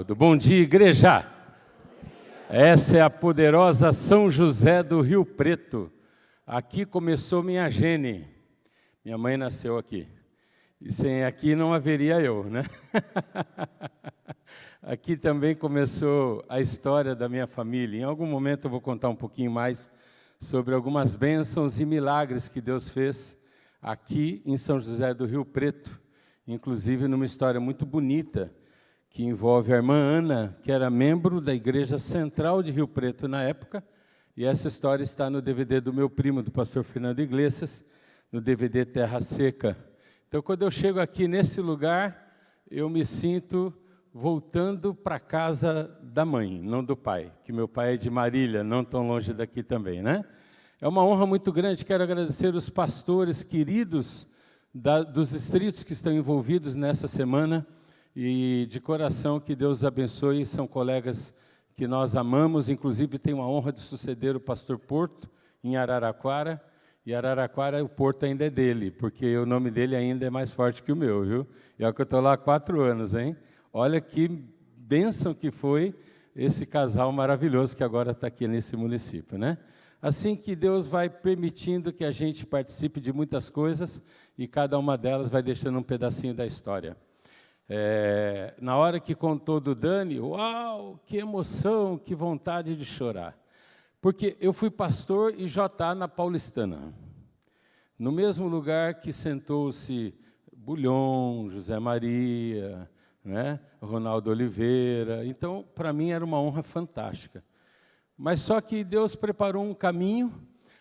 Bom dia, igreja! Essa é a poderosa São José do Rio Preto. Aqui começou minha gene. Minha mãe nasceu aqui. E sem aqui não haveria eu, né? Aqui também começou a história da minha família. Em algum momento eu vou contar um pouquinho mais sobre algumas bênçãos e milagres que Deus fez aqui em São José do Rio Preto. Inclusive numa história muito bonita, que envolve a irmã Ana, que era membro da Igreja Central de Rio Preto na época, e essa história está no DVD do meu primo, do pastor Fernando Iglesias, no DVD Terra Seca. Então, quando eu chego aqui nesse lugar, eu me sinto voltando para a casa da mãe, não do pai, que meu pai é de Marília, não tão longe daqui também, né? É uma honra muito grande, quero agradecer os pastores queridos dos distritos que estão envolvidos nessa semana, e de coração que Deus abençoe, são colegas que nós amamos, inclusive tenho a honra de suceder o pastor Porto em Araraquara, e Araraquara o Porto ainda é dele, porque o nome dele ainda é mais forte que o meu, viu? E é que eu estou lá há 4 anos, hein? Olha que bênção que foi esse casal maravilhoso que agora está aqui nesse município, né? Assim que Deus vai permitindo que a gente participe de muitas coisas, e cada uma delas vai deixando um pedacinho da história. Na hora que contou do Dani, uau, que emoção, que vontade de chorar. Porque eu fui pastor e JA na Paulistana, no mesmo lugar que sentou-se Bulhon, José Maria, né, Ronaldo Oliveira. Então, para mim, era uma honra fantástica. Mas só que Deus preparou um caminho.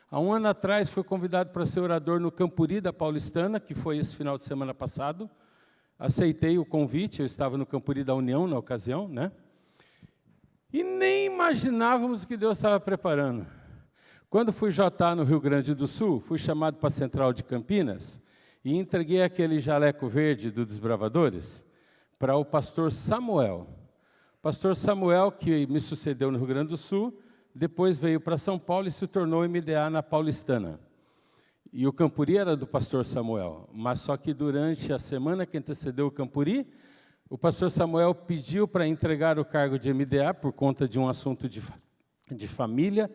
Há 1 ano atrás, fui convidado para ser orador no Campuri da Paulistana, que foi esse final de semana passado. Aceitei o convite, eu estava no Campuri da União na ocasião, né? E nem imaginávamos o que Deus estava preparando. Quando fui JA no Rio Grande do Sul, fui chamado para a Central de Campinas e entreguei aquele jaleco verde dos desbravadores para o pastor Samuel. O pastor Samuel, que me sucedeu no Rio Grande do Sul, depois veio para São Paulo e se tornou MDA na Paulistana. E o Campuri era do pastor Samuel, mas só que durante a semana que antecedeu o Campuri, o pastor Samuel pediu para entregar o cargo de MDA por conta de um assunto de família,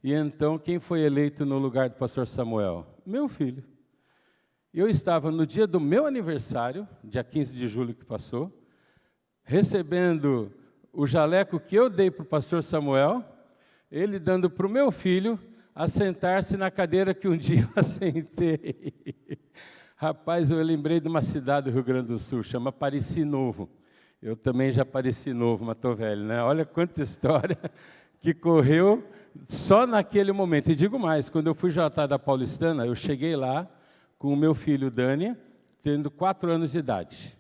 e então quem foi eleito no lugar do pastor Samuel? Meu filho. Eu estava no dia do meu aniversário, dia 15 de julho que passou, recebendo o jaleco que eu dei para o pastor Samuel, ele dando para o meu filho, a sentar-se na cadeira que um dia eu assentei. Rapaz, eu lembrei de uma cidade do Rio Grande do Sul, chama Pareci Novo. Eu também já pareci novo, mas estou velho, né? Olha quanta história que correu só naquele momento. E digo mais, quando eu fui JA da Paulistana, eu cheguei lá com o meu filho Dani, tendo 4 anos de idade,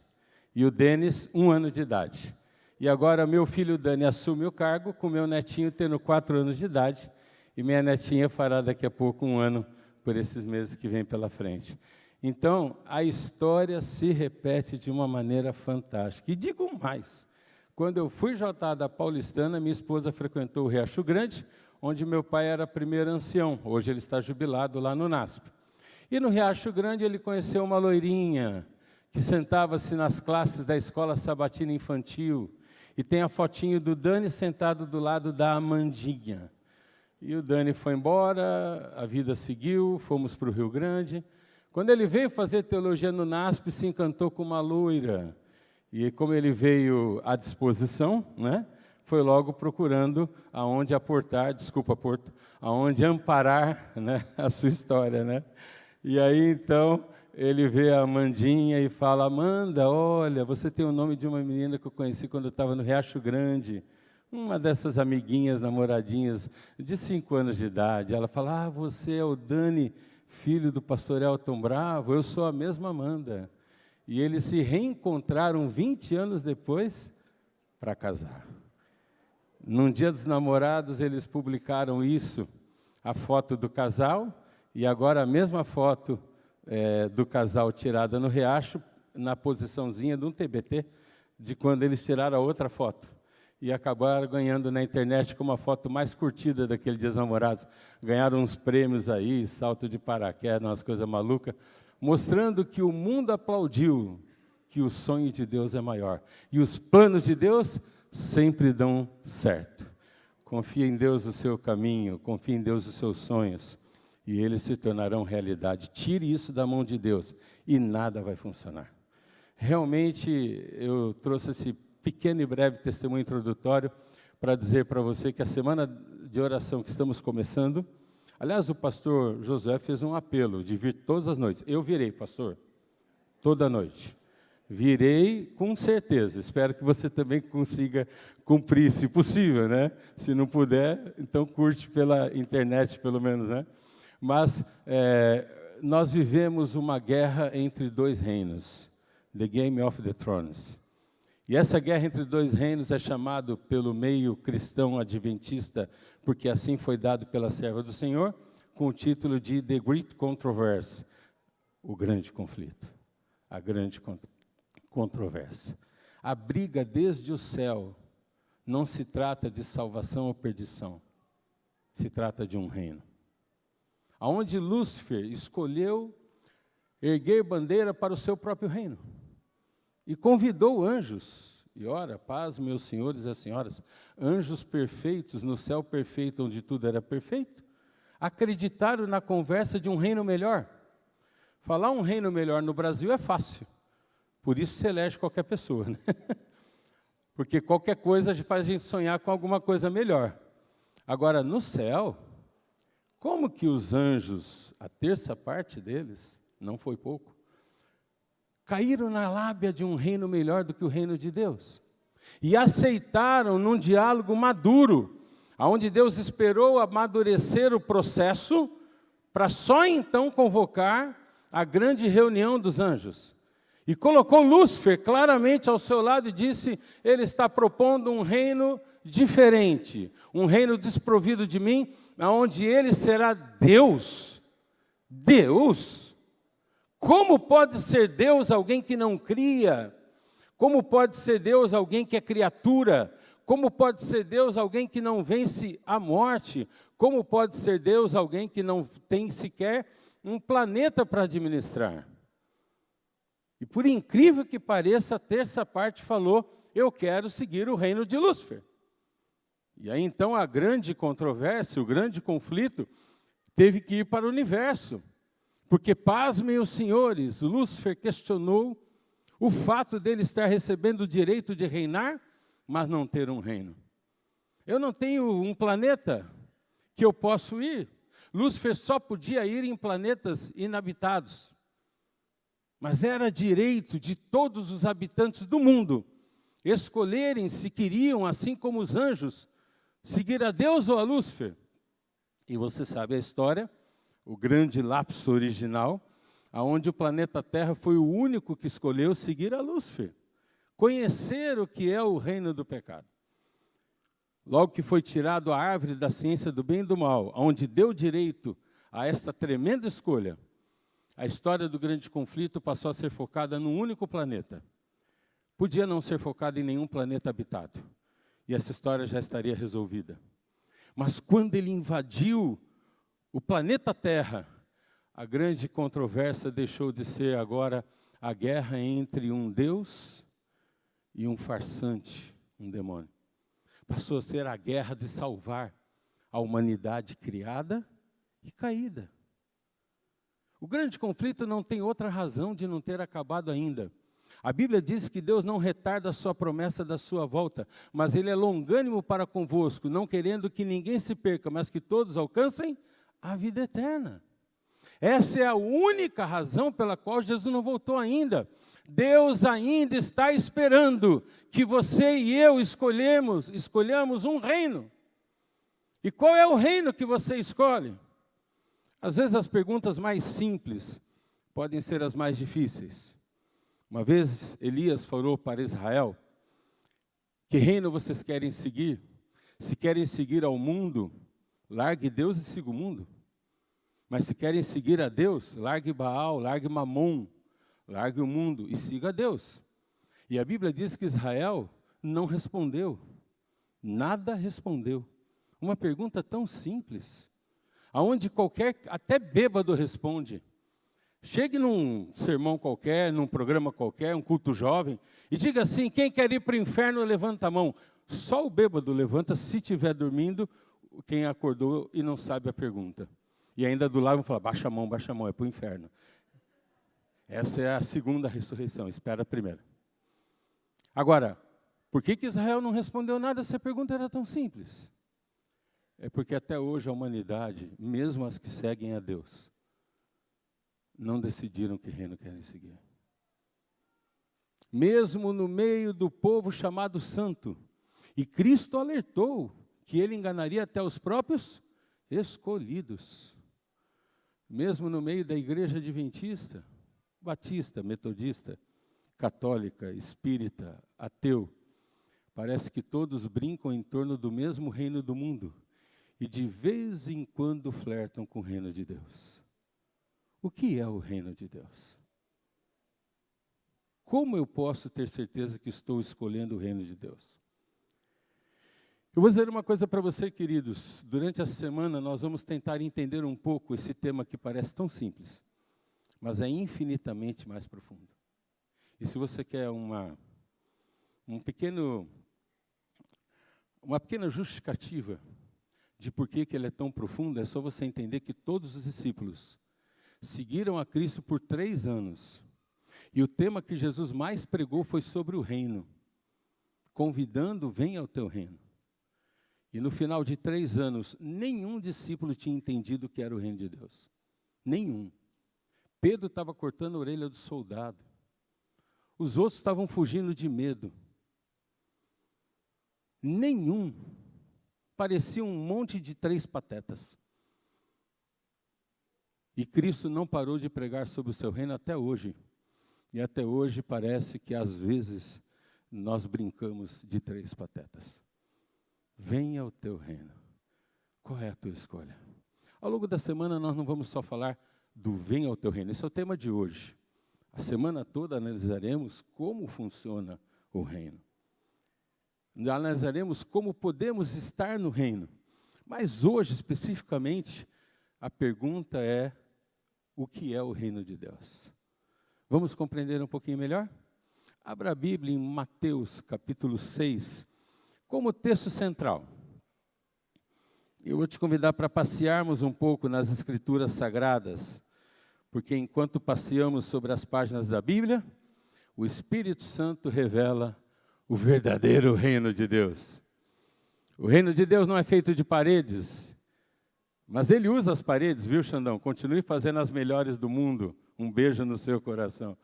e o Denis, 1 ano de idade. E agora meu filho Dani assume o cargo com meu netinho tendo 4 anos de idade, e minha netinha fará daqui a pouco 1 ano, por esses meses que vêm pela frente. Então, a história se repete de uma maneira fantástica. E digo mais, quando eu fui JA da Paulistana, minha esposa frequentou o Riacho Grande, onde meu pai era primeiro ancião, hoje ele está jubilado lá no NASP. E no Riacho Grande ele conheceu uma loirinha, que sentava-se nas classes da Escola Sabatina Infantil, e tem a fotinho do Dani sentado do lado da Amandinha. E o Dani foi embora, a vida seguiu, fomos para o Rio Grande. Quando ele veio fazer teologia no NASP, se encantou com uma loira. E como ele veio à disposição, né, foi logo procurando aonde aportar, desculpa, Porto, aonde amparar, né, a sua história, né? E aí, então, ele vê a Amandinha e fala, Amanda, olha, você tem o nome de uma menina que eu conheci quando eu estava no Riacho Grande. Uma dessas amiguinhas, namoradinhas, de 5 anos de idade. Ela fala, você é o Dani, filho do pastor Elton Bravo? Eu sou a mesma Amanda. E eles se reencontraram 20 anos depois para casar. Num dia dos namorados, eles publicaram isso, a foto do casal, e agora a mesma foto do casal tirada no Riacho, na posiçãozinha de um TBT, de quando eles tiraram a outra foto. E acabaram ganhando na internet como a foto mais curtida daquele Dia dos Namorados. Ganharam uns prêmios aí, salto de paraquedas, umas coisas malucas, mostrando que o mundo aplaudiu que o sonho de Deus é maior. E os planos de Deus sempre dão certo. Confie em Deus o seu caminho, confie em Deus os seus sonhos, e eles se tornarão realidade. Tire isso da mão de Deus e nada vai funcionar. Realmente, eu trouxe esse pequeno e breve testemunho introdutório para dizer para você que a semana de oração que estamos começando, aliás, o pastor Josué fez um apelo de vir todas as noites. Eu virei, pastor, toda noite. Virei com certeza. Espero que você também consiga cumprir, se possível, né? Se não puder, então curte pela internet, pelo menos, né? Mas nós vivemos uma guerra entre dois reinos, the Game of the Thrones. E essa guerra entre dois reinos é chamado pelo meio cristão adventista, porque assim foi dado pela serva do Senhor, com o título de The Great Controversy, o grande conflito, a grande controvérsia. A briga desde o céu não se trata de salvação ou perdição, se trata de um reino. Aonde Lúcifer escolheu erguer bandeira para o seu próprio reino. E convidou anjos, e ora, paz, meus senhores e senhoras, anjos perfeitos no céu perfeito, onde tudo era perfeito, acreditaram na conversa de um reino melhor. Falar um reino melhor no Brasil é fácil, por isso se elege qualquer pessoa, né? Porque qualquer coisa faz a gente sonhar com alguma coisa melhor. Agora, no céu, como que os anjos, a terça parte deles, não foi pouco, caíram na lábia de um reino melhor do que o reino de Deus. E aceitaram num diálogo maduro, onde Deus esperou amadurecer o processo, para só então convocar a grande reunião dos anjos. E colocou Lúcifer claramente ao seu lado e disse, ele está propondo um reino diferente, um reino desprovido de mim, onde ele será Deus. Deus? Como pode ser Deus alguém que não cria? Como pode ser Deus alguém que é criatura? Como pode ser Deus alguém que não vence a morte? Como pode ser Deus alguém que não tem sequer um planeta para administrar? E por incrível que pareça, a terça parte falou, eu quero seguir o reino de Lúcifer. E aí então a grande controvérsia, o grande conflito, teve que ir para o universo. Porque, pasmem os senhores, Lúcifer questionou o fato dele estar recebendo o direito de reinar, mas não ter um reino. Eu não tenho um planeta que eu possa ir. Lúcifer só podia ir em planetas inabitados. Mas era direito de todos os habitantes do mundo escolherem se queriam, assim como os anjos, seguir a Deus ou a Lúcifer. E você sabe a história, o grande lapso original, onde o planeta Terra foi o único que escolheu seguir a Lúcifer, conhecer o que é o reino do pecado. Logo que foi tirado a árvore da ciência do bem e do mal, onde deu direito a esta tremenda escolha, a história do grande conflito passou a ser focada num único planeta. Podia não ser focada em nenhum planeta habitado, e essa história já estaria resolvida. Mas quando ele invadiu o planeta Terra, a grande controvérsia deixou de ser agora a guerra entre um Deus e um farsante, um demônio. Passou a ser a guerra de salvar a humanidade criada e caída. O grande conflito não tem outra razão de não ter acabado ainda. A Bíblia diz que Deus não retarda a sua promessa da sua volta, mas Ele é longânimo para convosco, não querendo que ninguém se perca, mas que todos alcancem a vida eterna. Essa é a única razão pela qual Jesus não voltou ainda. Deus ainda está esperando que você e eu escolhamos um reino. E qual é o reino que você escolhe? Às vezes as perguntas mais simples podem ser as mais difíceis. Uma vez Elias falou para Israel, que reino vocês querem seguir? Se querem seguir ao mundo, largue Deus e siga o mundo. Mas se querem seguir a Deus, largue Baal, largue Mamon, largue o mundo e siga a Deus. E a Bíblia diz que Israel não respondeu, nada respondeu. Uma pergunta tão simples, aonde até bêbado responde. Chegue num sermão qualquer, num programa qualquer, um culto jovem, e diga assim, quem quer ir para o inferno, levanta a mão. Só o bêbado levanta se estiver dormindo, quem acordou e não sabe a pergunta. E ainda do lado vão falar, baixa a mão, é para o inferno. Essa é a segunda ressurreição, espera a primeira. Agora, por que Israel não respondeu nada se a pergunta era tão simples? É porque até hoje a humanidade, mesmo as que seguem a Deus, não decidiram que reino querem seguir. Mesmo no meio do povo chamado santo, e Cristo alertou que ele enganaria até os próprios escolhidos. Mesmo no meio da igreja adventista, batista, metodista, católica, espírita, ateu, parece que todos brincam em torno do mesmo reino do mundo e de vez em quando flertam com o reino de Deus. O que é o reino de Deus? Como eu posso ter certeza que estou escolhendo o reino de Deus? Eu vou dizer uma coisa para você, queridos. Durante a semana nós vamos tentar entender um pouco esse tema que parece tão simples, mas é infinitamente mais profundo. E se você quer uma pequena justificativa de por que ele é tão profundo, é só você entender que todos os discípulos seguiram a Cristo por 3 anos. E o tema que Jesus mais pregou foi sobre o reino, convidando, venha ao teu reino. E no final de 3 anos, nenhum discípulo tinha entendido o que era o reino de Deus. Nenhum. Pedro estava cortando a orelha do soldado. Os outros estavam fugindo de medo. Nenhum. Parecia um monte de 3 patetas. E Cristo não parou de pregar sobre o seu reino até hoje. E até hoje parece que às vezes nós brincamos de 3 patetas. Venha ao teu reino. Qual é a tua escolha? Ao longo da semana nós não vamos só falar do venha ao teu reino. Esse é o tema de hoje. A semana toda analisaremos como funciona o reino. Analisaremos como podemos estar no reino. Mas hoje, especificamente, a pergunta é, o que é o reino de Deus? Vamos compreender um pouquinho melhor? Abra a Bíblia em Mateus, capítulo 6, como texto central. Eu vou te convidar para passearmos um pouco nas Escrituras Sagradas, porque enquanto passeamos sobre as páginas da Bíblia, o Espírito Santo revela o verdadeiro reino de Deus. O reino de Deus não é feito de paredes, mas ele usa as paredes, viu, Xandão? Continue fazendo as melhores do mundo. Um beijo no seu coração.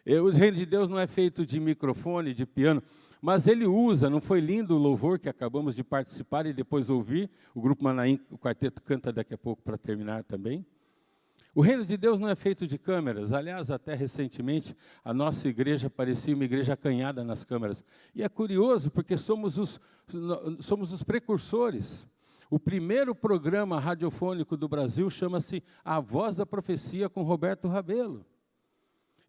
O reino de Deus não é feito de microfone, de piano, mas ele usa, não foi lindo o louvor que acabamos de participar e depois ouvir? O Grupo Manaim, o quarteto canta daqui a pouco para terminar também. O reino de Deus não é feito de câmeras. Aliás, até recentemente, a nossa igreja parecia uma igreja acanhada nas câmeras. E é curioso, porque somos os precursores. O primeiro programa radiofônico do Brasil chama-se A Voz da Profecia, com Roberto Rabelo.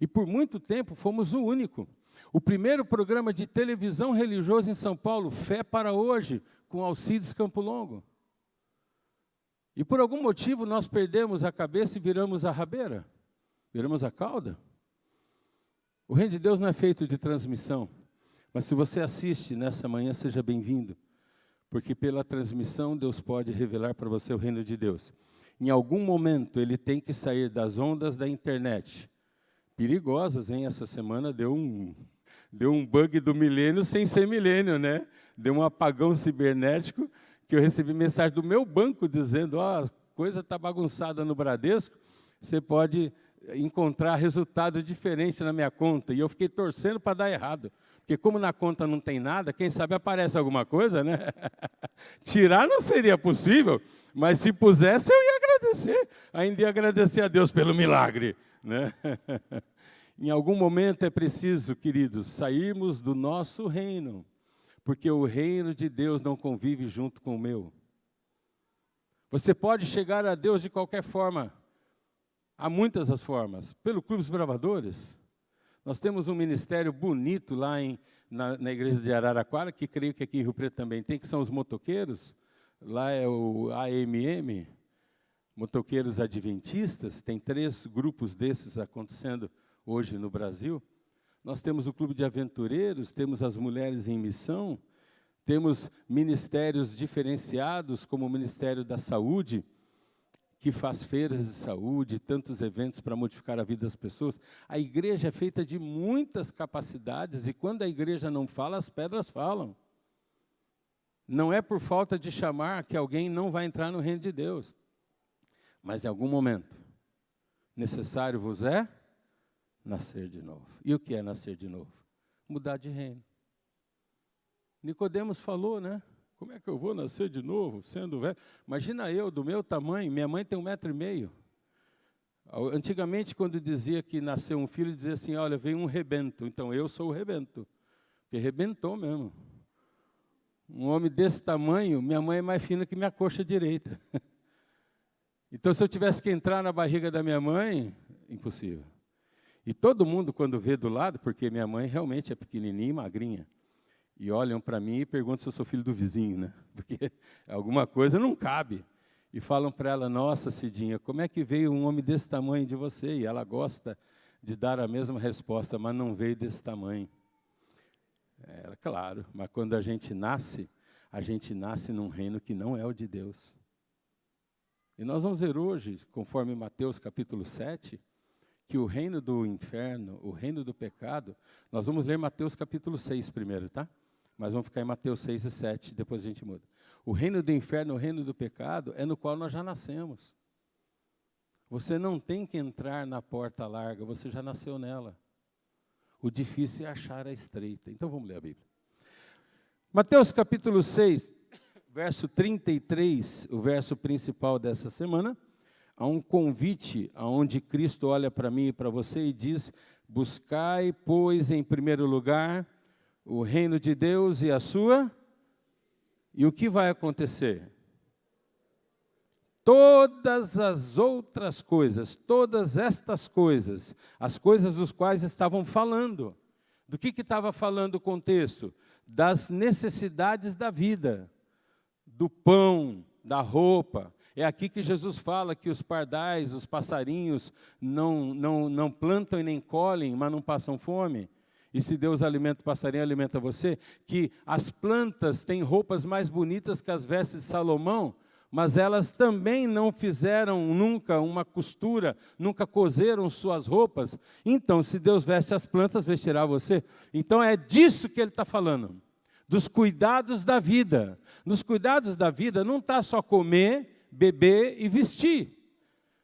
E por muito tempo fomos o único. O primeiro programa de televisão religioso em São Paulo, Fé para Hoje, com Alcides Campo Longo. E por algum motivo nós perdemos a cabeça e viramos a rabeira, viramos a cauda. O reino de Deus não é feito de transmissão, mas se você assiste nessa manhã, seja bem-vindo, porque pela transmissão Deus pode revelar para você o reino de Deus. Em algum momento ele tem que sair das ondas da internet, perigosas, hein? Essa semana deu um bug do milênio sem ser milênio, né? Deu um apagão cibernético, que eu recebi mensagem do meu banco dizendo, a coisa está bagunçada no Bradesco, você pode encontrar resultado diferente na minha conta. E eu fiquei torcendo para dar errado, porque como na conta não tem nada, quem sabe aparece alguma coisa, né? Tirar não seria possível, mas se pusesse eu ia agradecer. Ainda ia agradecer a Deus pelo milagre, né? Em algum momento é preciso, queridos, sairmos do nosso reino, porque o reino de Deus não convive junto com o meu. Você pode chegar a Deus de qualquer forma. Há muitas as formas. Pelo Clube dos Bravadores. Nós temos um ministério bonito lá na igreja de Araraquara, que creio que aqui em Rio Preto também tem, que são os motoqueiros. Lá é o AMM, Motoqueiros Adventistas. Tem 3 grupos desses acontecendo hoje no Brasil. Nós temos o Clube de Aventureiros, temos as Mulheres em Missão, temos ministérios diferenciados, como o Ministério da Saúde, que faz feiras de saúde, tantos eventos para modificar a vida das pessoas. A igreja é feita de muitas capacidades, e quando a igreja não fala, as pedras falam. Não é por falta de chamar que alguém não vai entrar no reino de Deus. Mas em algum momento, necessário vos é nascer de novo. E o que é nascer de novo? Mudar de reino. Nicodemos falou, né? Como é que eu vou nascer de novo, sendo velho? Imagina eu, do meu tamanho, minha mãe tem 1,5 m. Antigamente, quando dizia que nasceu um filho, dizia assim, olha, veio um rebento. Então, eu sou o rebento. Porque rebentou mesmo. Um homem desse tamanho, minha mãe é mais fina que minha coxa direita. Então, se eu tivesse que entrar na barriga da minha mãe, impossível. E todo mundo, quando vê do lado, porque minha mãe realmente é pequenininha e magrinha, e olham para mim e perguntam se eu sou filho do vizinho, né? Porque alguma coisa não cabe. E falam para ela, nossa, Cidinha, como é que veio um homem desse tamanho de você? E ela gosta de dar a mesma resposta, mas não veio desse tamanho. Claro, mas quando a gente nasce num reino que não é o de Deus. E nós vamos ver hoje, conforme Mateus capítulo 7, que o reino do inferno, o reino do pecado, nós vamos ler Mateus capítulo 6 primeiro, tá? Mas vamos ficar em Mateus 6 e 7, depois a gente muda. O reino do inferno, o reino do pecado, é no qual nós já nascemos. Você não tem que entrar na porta larga, você já nasceu nela. O difícil é achar a estreita. Então vamos ler a Bíblia. Mateus capítulo 6, verso 33, o verso principal dessa semana, há um convite onde Cristo olha para mim e para você e diz, buscai, pois, em primeiro lugar, o reino de Deus e a sua... E o que vai acontecer? Todas as outras coisas, todas estas coisas, as coisas dos quais estavam falando. Do que estava falando o contexto? Das necessidades da vida, do pão, da roupa. É aqui que Jesus fala que os pardais, os passarinhos, não plantam e nem colhem, mas não passam fome. E se Deus alimenta o passarinho, alimenta você, que as plantas têm roupas mais bonitas que as vestes de Salomão, mas elas também não fizeram nunca uma costura, nunca coseram suas roupas. Então, se Deus veste as plantas, vestirá você. Então, é disso que ele está falando, dos cuidados da vida. Nos cuidados da vida não está só comer, beber e vestir.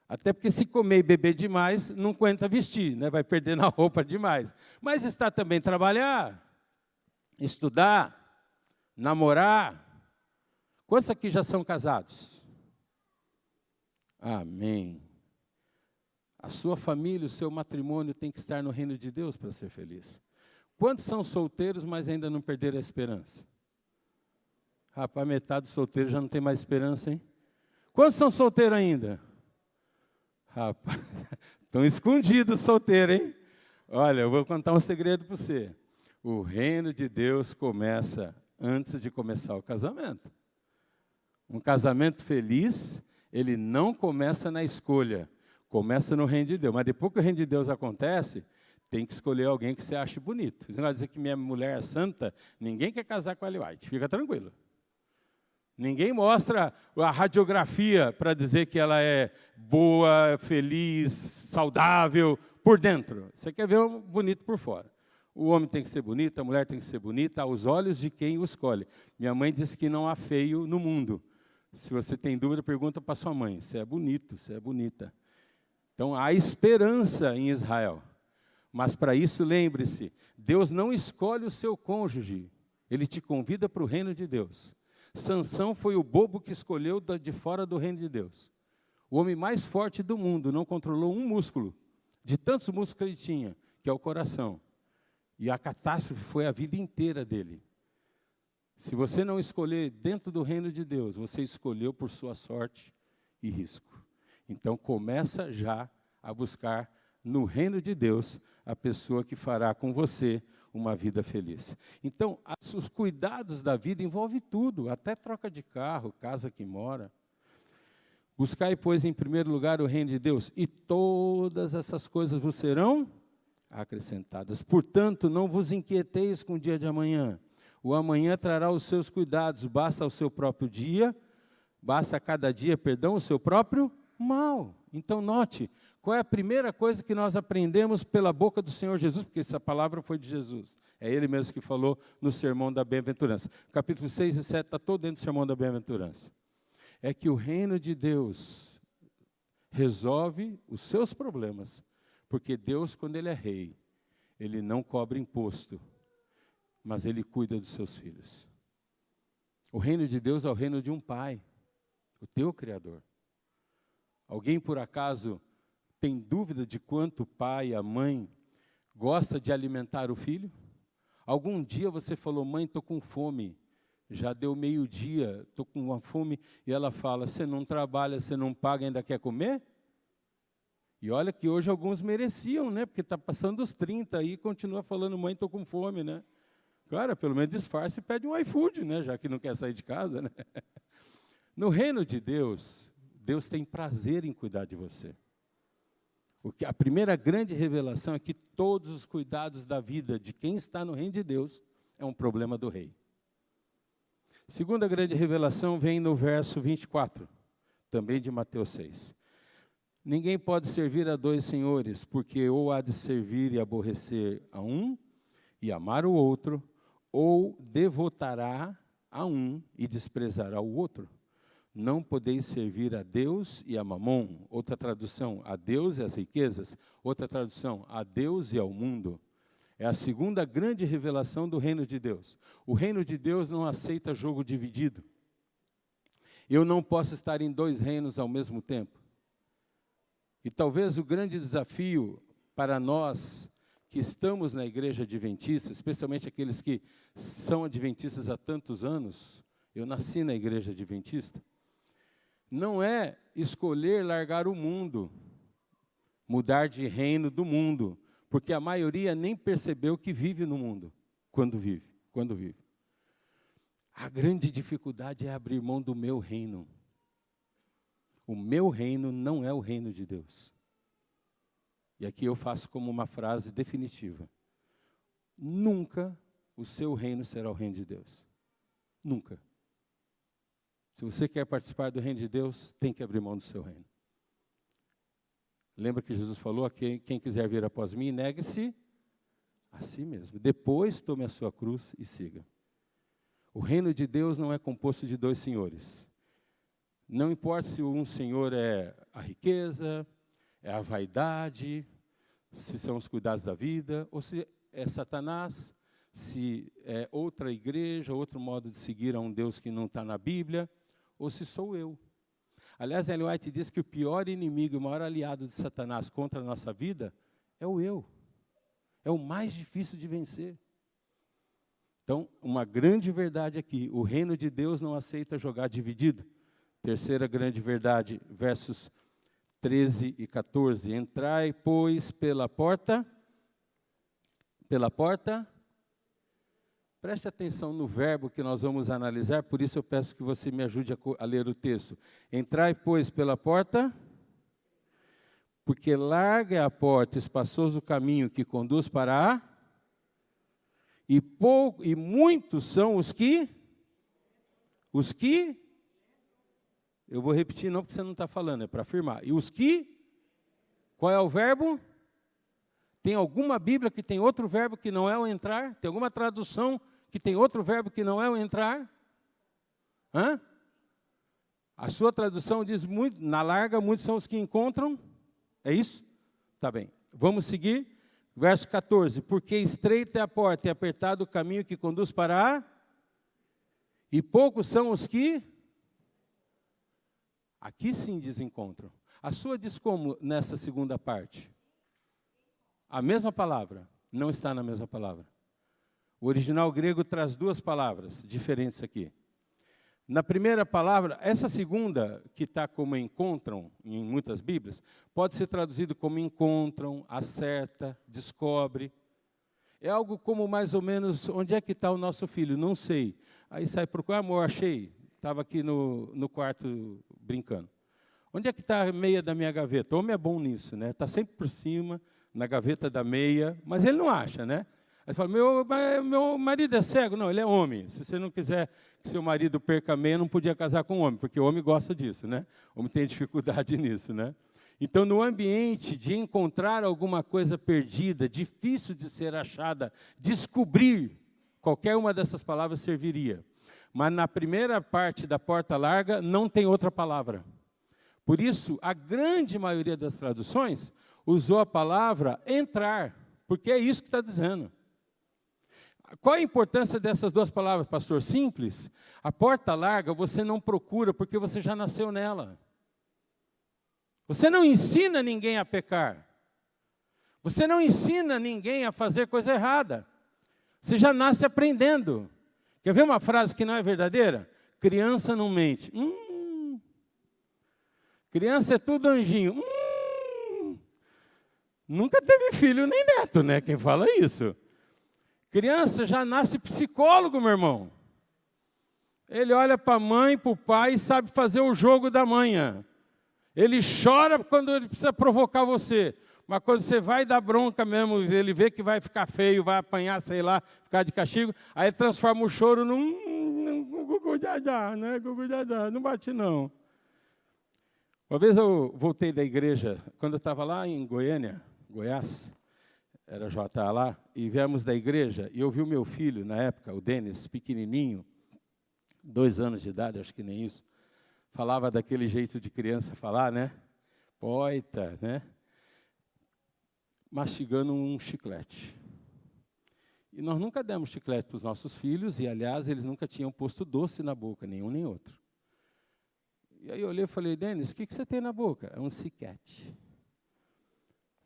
Até porque se comer e beber demais, não aguenta vestir, né? Vai perder na roupa demais. Mas está também trabalhar, estudar, namorar. Quantos aqui já são casados? Amém. A sua família, o seu matrimônio tem que estar no reino de Deus para ser feliz. Quantos são solteiros, mas ainda não perderam a esperança? Rapaz, metade dos solteiros já não tem mais esperança, hein? Quantos são solteiros ainda? Rapaz, estão escondidos solteiros, hein? Olha, eu vou contar um segredo para você. O reino de Deus começa antes de começar o casamento. Um casamento feliz, ele não começa na escolha, começa no reino de Deus. Mas depois que o reino de Deus acontece, tem que escolher alguém que você ache bonito. Você não vai dizer que minha mulher é santa, ninguém quer casar com a Ellen White, fica tranquilo. Ninguém mostra a radiografia para dizer que ela é boa, feliz, saudável por dentro. Você quer ver um bonito por fora. O homem tem que ser bonito, a mulher tem que ser bonita, aos olhos de quem o escolhe. Minha mãe disse que não há feio no mundo. Se você tem dúvida, pergunta para sua mãe. Você é bonito, você é bonita. Então, há esperança em Israel. Mas para isso, lembre-se, Deus não escolhe o seu cônjuge. Ele te convida para o reino de Deus. Sansão foi o bobo que escolheu de fora do reino de Deus. O homem mais forte do mundo não controlou um músculo, de tantos músculos que ele tinha, que é o coração. E a catástrofe foi a vida inteira dele. Se você não escolher dentro do reino de Deus, você escolheu por sua sorte e risco. Então começa já a buscar no reino de Deus a pessoa que fará com você uma vida feliz. Então, os cuidados da vida envolvem tudo, até troca de carro, casa que mora. Buscai, pois, em primeiro lugar o reino de Deus, e todas essas coisas vos serão acrescentadas. Portanto, não vos inquieteis com o dia de amanhã, O amanhã trará os seus cuidados, basta ao seu próprio dia, basta a cada dia, perdão, o seu próprio mal. Então note, qual é a primeira coisa que nós aprendemos pela boca do Senhor Jesus, porque essa palavra foi de Jesus. É Ele mesmo que falou no Sermão da Bem-aventurança. Capítulo 6 e 7 está todo dentro do Sermão da Bem-aventurança. É que o reino de Deus resolve os seus problemas, porque Deus, quando Ele é rei, Ele não cobra imposto, mas Ele cuida dos seus filhos. O reino de Deus é o reino de um pai, o teu Criador. Alguém, por acaso, tem dúvida de quanto o pai, a mãe, gosta de alimentar o filho? Algum dia você falou, mãe, estou com fome, já deu meio-dia, estou com uma fome, e ela fala, você não trabalha, você não paga, ainda quer comer? E olha que hoje alguns mereciam, né? Porque está passando os 30 aí e continua falando, mãe, estou com fome, né? Cara, pelo menos disfarce e pede um iFood, né? Já que não quer sair de casa, né? No reino de Deus, Deus tem prazer em cuidar de você. A primeira grande revelação é que todos os cuidados da vida de quem está no reino de Deus é um problema do rei. Segunda grande revelação vem no verso 24, também de Mateus 6. Ninguém pode servir a dois senhores, porque ou há de servir e aborrecer a um e amar o outro, ou devotará a um e desprezará o outro. Não podeis servir a Deus e a Mamon. Outra tradução, a Deus e as riquezas. Outra tradução, a Deus e ao mundo. É a segunda grande revelação do reino de Deus. O reino de Deus não aceita jogo dividido. Eu não posso estar em dois reinos ao mesmo tempo. E talvez o grande desafio para nós que estamos na igreja adventista, especialmente aqueles que são adventistas há tantos anos, eu nasci na igreja adventista, não é escolher largar o mundo, mudar de reino do mundo, porque a maioria nem percebeu que vive no mundo, quando vive. A grande dificuldade é abrir mão do meu reino. O meu reino não é o reino de Deus. E aqui eu faço como uma frase definitiva. Nunca o seu reino será o reino de Deus. Nunca. Se você quer participar do reino de Deus, tem que abrir mão do seu reino. Lembra que Jesus falou, quem quiser vir após mim, negue-se a si mesmo. Depois tome a sua cruz e siga. O reino de Deus não é composto de dois senhores. Não importa se um senhor é a riqueza, é a vaidade, se são os cuidados da vida, ou se é Satanás, se é outra igreja, outro modo de seguir a um Deus que não está na Bíblia, ou se sou eu. Aliás, Ellen White diz que o pior inimigo, o maior aliado de Satanás contra a nossa vida é o eu. É o mais difícil de vencer. Então, uma grande verdade aqui, o reino de Deus não aceita jogar dividido. Terceira grande verdade, versos 13 e 14. Entrai, pois, pela porta. Preste atenção no verbo que nós vamos analisar, por isso eu peço que você me ajude a ler o texto. Entrai, pois, pela porta, porque larga é a porta, espaçoso o caminho que conduz para a... E muitos são os que... Eu vou repetir não porque você não está falando, é para afirmar. E os que... Qual é o verbo? Tem alguma Bíblia que tem outro verbo que não é o entrar? Tem alguma tradução que tem outro verbo que não é o entrar? Hã? A sua tradução diz, muito, na larga, muitos são os que encontram. É isso? Tá bem. Vamos seguir. Verso 14. Porque estreita é a porta e apertado o caminho que conduz para a... E poucos são os que... Aqui sim desencontram. A sua diz como nessa segunda parte? A mesma palavra, não está na mesma palavra. O original grego traz duas palavras diferentes aqui. Na primeira palavra, essa segunda, que está como encontram, em muitas Bíblias, pode ser traduzido como encontram, acerta, descobre. É algo como mais ou menos, onde é que está o nosso filho? Não sei. Aí sai procurar, amor, achei. Estava aqui no quarto brincando. Onde é que está a meia da minha gaveta? O homem é bom nisso, né? Está sempre por cima, na gaveta da meia, mas ele não acha, né? Aí fala, meu marido é cego. Não, ele é homem. Se você não quiser que seu marido perca meia, não podia casar com um homem, porque o homem gosta disso, né? O homem tem dificuldade nisso, né? Então, no ambiente de encontrar alguma coisa perdida, difícil de ser achada, descobrir, qualquer uma dessas palavras serviria. Mas na primeira parte da porta larga, não tem outra palavra. Por isso, a grande maioria das traduções usou a palavra entrar, porque é isso que está dizendo. Qual a importância dessas duas palavras, pastor? Simples. A porta larga você não procura, porque você já nasceu nela. Você não ensina ninguém a pecar. Você não ensina ninguém a fazer coisa errada. Você já nasce aprendendo. Quer ver uma frase que não é verdadeira? Criança não mente. Criança é tudo anjinho. Nunca teve filho nem neto, né? Quem fala isso. Criança já nasce psicólogo, meu irmão. Ele olha para a mãe, para o pai e sabe fazer o jogo da manhã. Ele chora quando ele precisa provocar você. Mas quando você vai dar bronca mesmo, ele vê que vai ficar feio, vai apanhar, sei lá, ficar de castigo, aí transforma o choro num gugu-dadá, né? Gugu-dadá, não bate não. Uma vez eu voltei da igreja, quando eu estava lá em Goiânia, Goiás, era JA lá, e viemos da igreja, e eu vi o meu filho, na época, o Denis, pequenininho, 2 anos de idade, acho que nem isso, falava daquele jeito de criança falar, né? Poita, né? Mastigando um chiclete. E nós nunca demos chiclete para os nossos filhos, e, aliás, eles nunca tinham posto doce na boca, nenhum nem outro. E aí eu olhei e falei, Denis, o que você tem na boca? É um ciquete.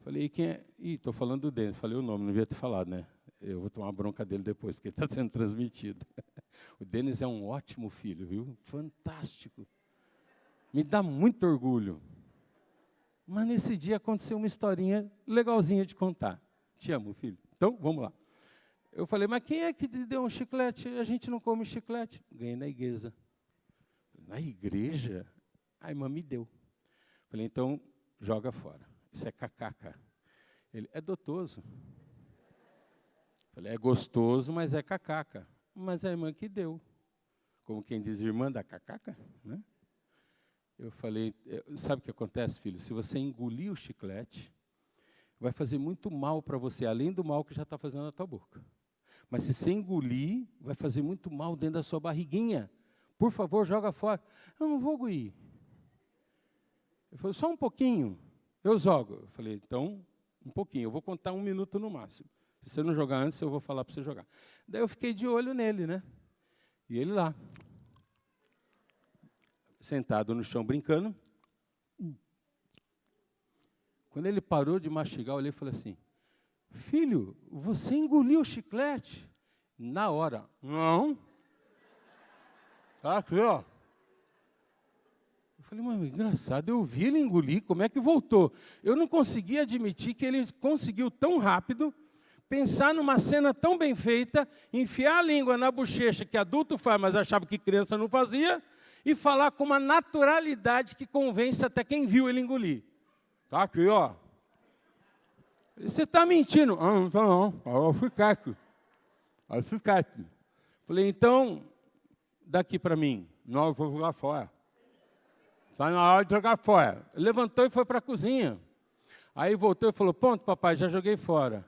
Falei, quem é? Ih, estou falando do Denis, falei o nome, não devia ter falado, né? Eu vou tomar uma bronca dele depois, porque está sendo transmitido. O Denis é um ótimo filho, viu? Fantástico. Me dá muito orgulho. Mas nesse dia aconteceu uma historinha legalzinha de contar. Te amo, filho. Então, vamos lá. Eu falei, mas quem é que te deu um chiclete? A gente não come chiclete. Ganhei na igreja. Na igreja? A irmã me deu. Falei, então, joga fora. Isso é cacaca. Ele, é dotoso. Falei, é gostoso, mas é cacaca. Mas a irmã que deu. Como quem diz, irmã da cacaca, né? Eu falei, sabe o que acontece, filho? Se você engolir o chiclete, vai fazer muito mal para você, além do mal que já está fazendo na tua boca. Mas se você engolir, vai fazer muito mal dentro da sua barriguinha. Por favor, joga fora. Eu não vou engolir. Ele falou, só um pouquinho. Eu jogo. Eu falei, então, um pouquinho. Eu vou contar 1 minuto no máximo. Se você não jogar antes, eu vou falar para você jogar. Daí eu fiquei de olho nele, né? E ele lá, sentado no chão, brincando. Quando ele parou de mastigar, eu olhei e falei assim, filho, você engoliu o chiclete? Na hora, não. Tá aqui, ó. Eu falei, mano, engraçado, eu vi ele engolir, como é que voltou? Eu não conseguia admitir que ele conseguiu tão rápido pensar numa cena tão bem feita, enfiar a língua na bochecha que adulto faz, mas achava que criança não fazia, e falar com uma naturalidade que convence até quem viu ele engolir. Tá aqui, ó. Você está mentindo. Ah, não está não. É o chiclete. É o chiclete. Falei, então, daqui para mim. Não, eu vou jogar fora. Está na hora de jogar fora. Ele levantou e foi para a cozinha. Aí voltou e falou, pronto, papai, já joguei fora.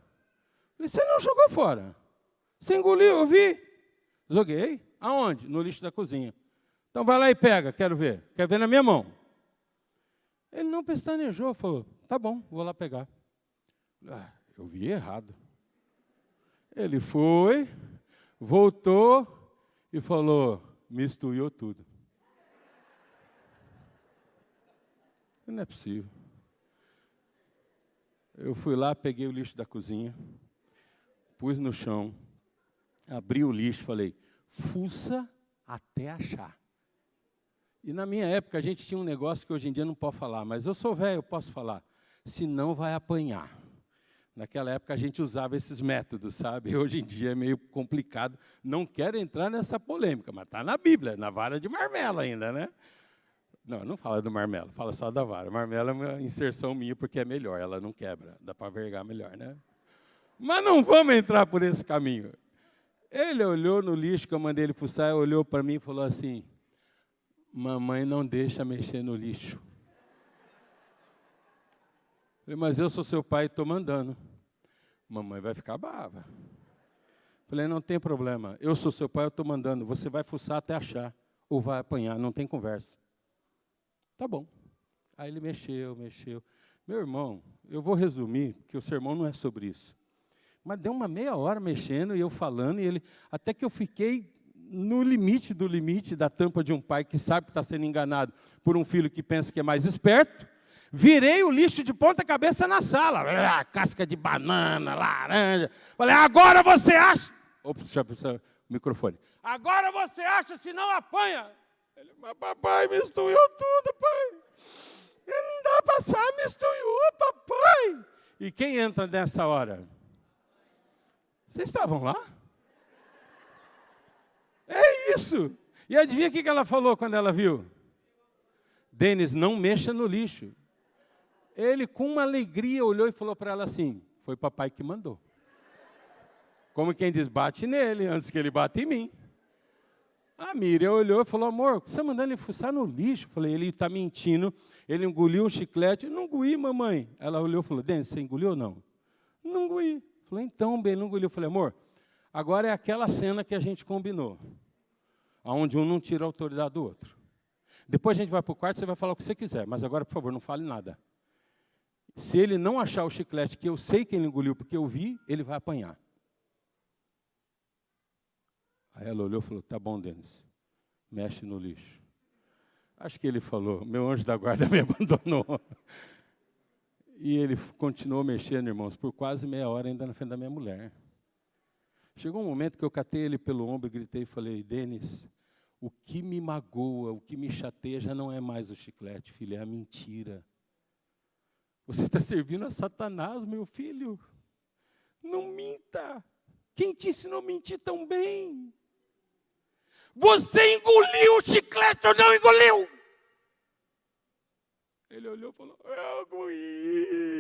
Falei, você não jogou fora. Você engoliu, eu vi. Joguei. Aonde? No lixo da cozinha. Então vai lá e pega, quero ver. Quer ver na minha mão? Ele não pestanejou, falou, tá bom, vou lá pegar. Ah, eu vi errado. Ele foi, voltou e falou, misturou tudo. Não é possível. Eu fui lá, peguei o lixo da cozinha, pus no chão, abri o lixo, falei, fuça até achar. E na minha época, a gente tinha um negócio que hoje em dia não pode falar, mas eu sou velho, eu posso falar. Senão vai apanhar. Naquela época, a gente usava esses métodos, sabe? Hoje em dia é meio complicado. Não quero entrar nessa polêmica, mas está na Bíblia, na vara de marmelo ainda, né? Não fala do marmelo, fala só da vara. Marmelo é uma inserção minha, porque é melhor, ela não quebra. Dá para vergar melhor, né? Mas não vamos entrar por esse caminho. Ele olhou no lixo que eu mandei ele fuçar, olhou para mim e falou assim, mamãe não deixa mexer no lixo. Falei, mas eu sou seu pai e estou mandando. Mamãe vai ficar brava. Falei, não tem problema, eu sou seu pai, eu estou mandando. Você vai fuçar até achar, ou vai apanhar, não tem conversa. Tá bom. Aí ele mexeu. Meu irmão, eu vou resumir, porque o sermão não é sobre isso. Mas deu uma meia hora mexendo, e eu falando, e ele... Até que eu fiquei no limite do limite da tampa de um pai que sabe que está sendo enganado por um filho que pensa que é mais esperto. Virei o lixo de ponta cabeça na sala. Casca de banana, laranja. Falei, agora você acha... Opa, o microfone. Agora você acha, senão apanha. Ele, mas papai, me destruiu tudo, pai. Não dá para passar, me destruiu, papai. E quem entra nessa hora? Vocês estavam lá? É isso. E adivinha o que ela falou quando ela viu? Denis, não mexa no lixo. Ele, com uma alegria, olhou e falou para ela assim, foi papai que mandou. Como quem diz, bate nele, antes que ele bata em mim. A Miriam olhou e falou, amor, você está mandando ele fuçar no lixo? Eu falei, ele está mentindo, ele engoliu um chiclete. Não engoli, mamãe. Ela olhou e falou, Denis, você engoliu ou não? Não engoli. Eu falei, então, bem, não engoliu. Eu falei, amor, agora é aquela cena que a gente combinou, onde um não tira a autoridade do outro. Depois a gente vai para o quarto, você vai falar o que você quiser, mas agora, por favor, não fale nada. Se ele não achar o chiclete, que eu sei que ele engoliu, porque eu vi, ele vai apanhar. Aí ela olhou e falou, tá bom, Denis, mexe no lixo. Acho que ele falou, meu anjo da guarda me abandonou. E ele continuou mexendo, irmãos, por quase meia hora ainda na frente da minha mulher. Chegou um momento que eu catei ele pelo ombro e gritei e falei, Denis, o que me magoa, o que me chateia já não é mais o chiclete, filho, é a mentira. Você está servindo a Satanás, meu filho. Não minta. Quem te ensinou a mentir tão bem? Você engoliu o chiclete ou não engoliu? Ele olhou e falou, eu engoli.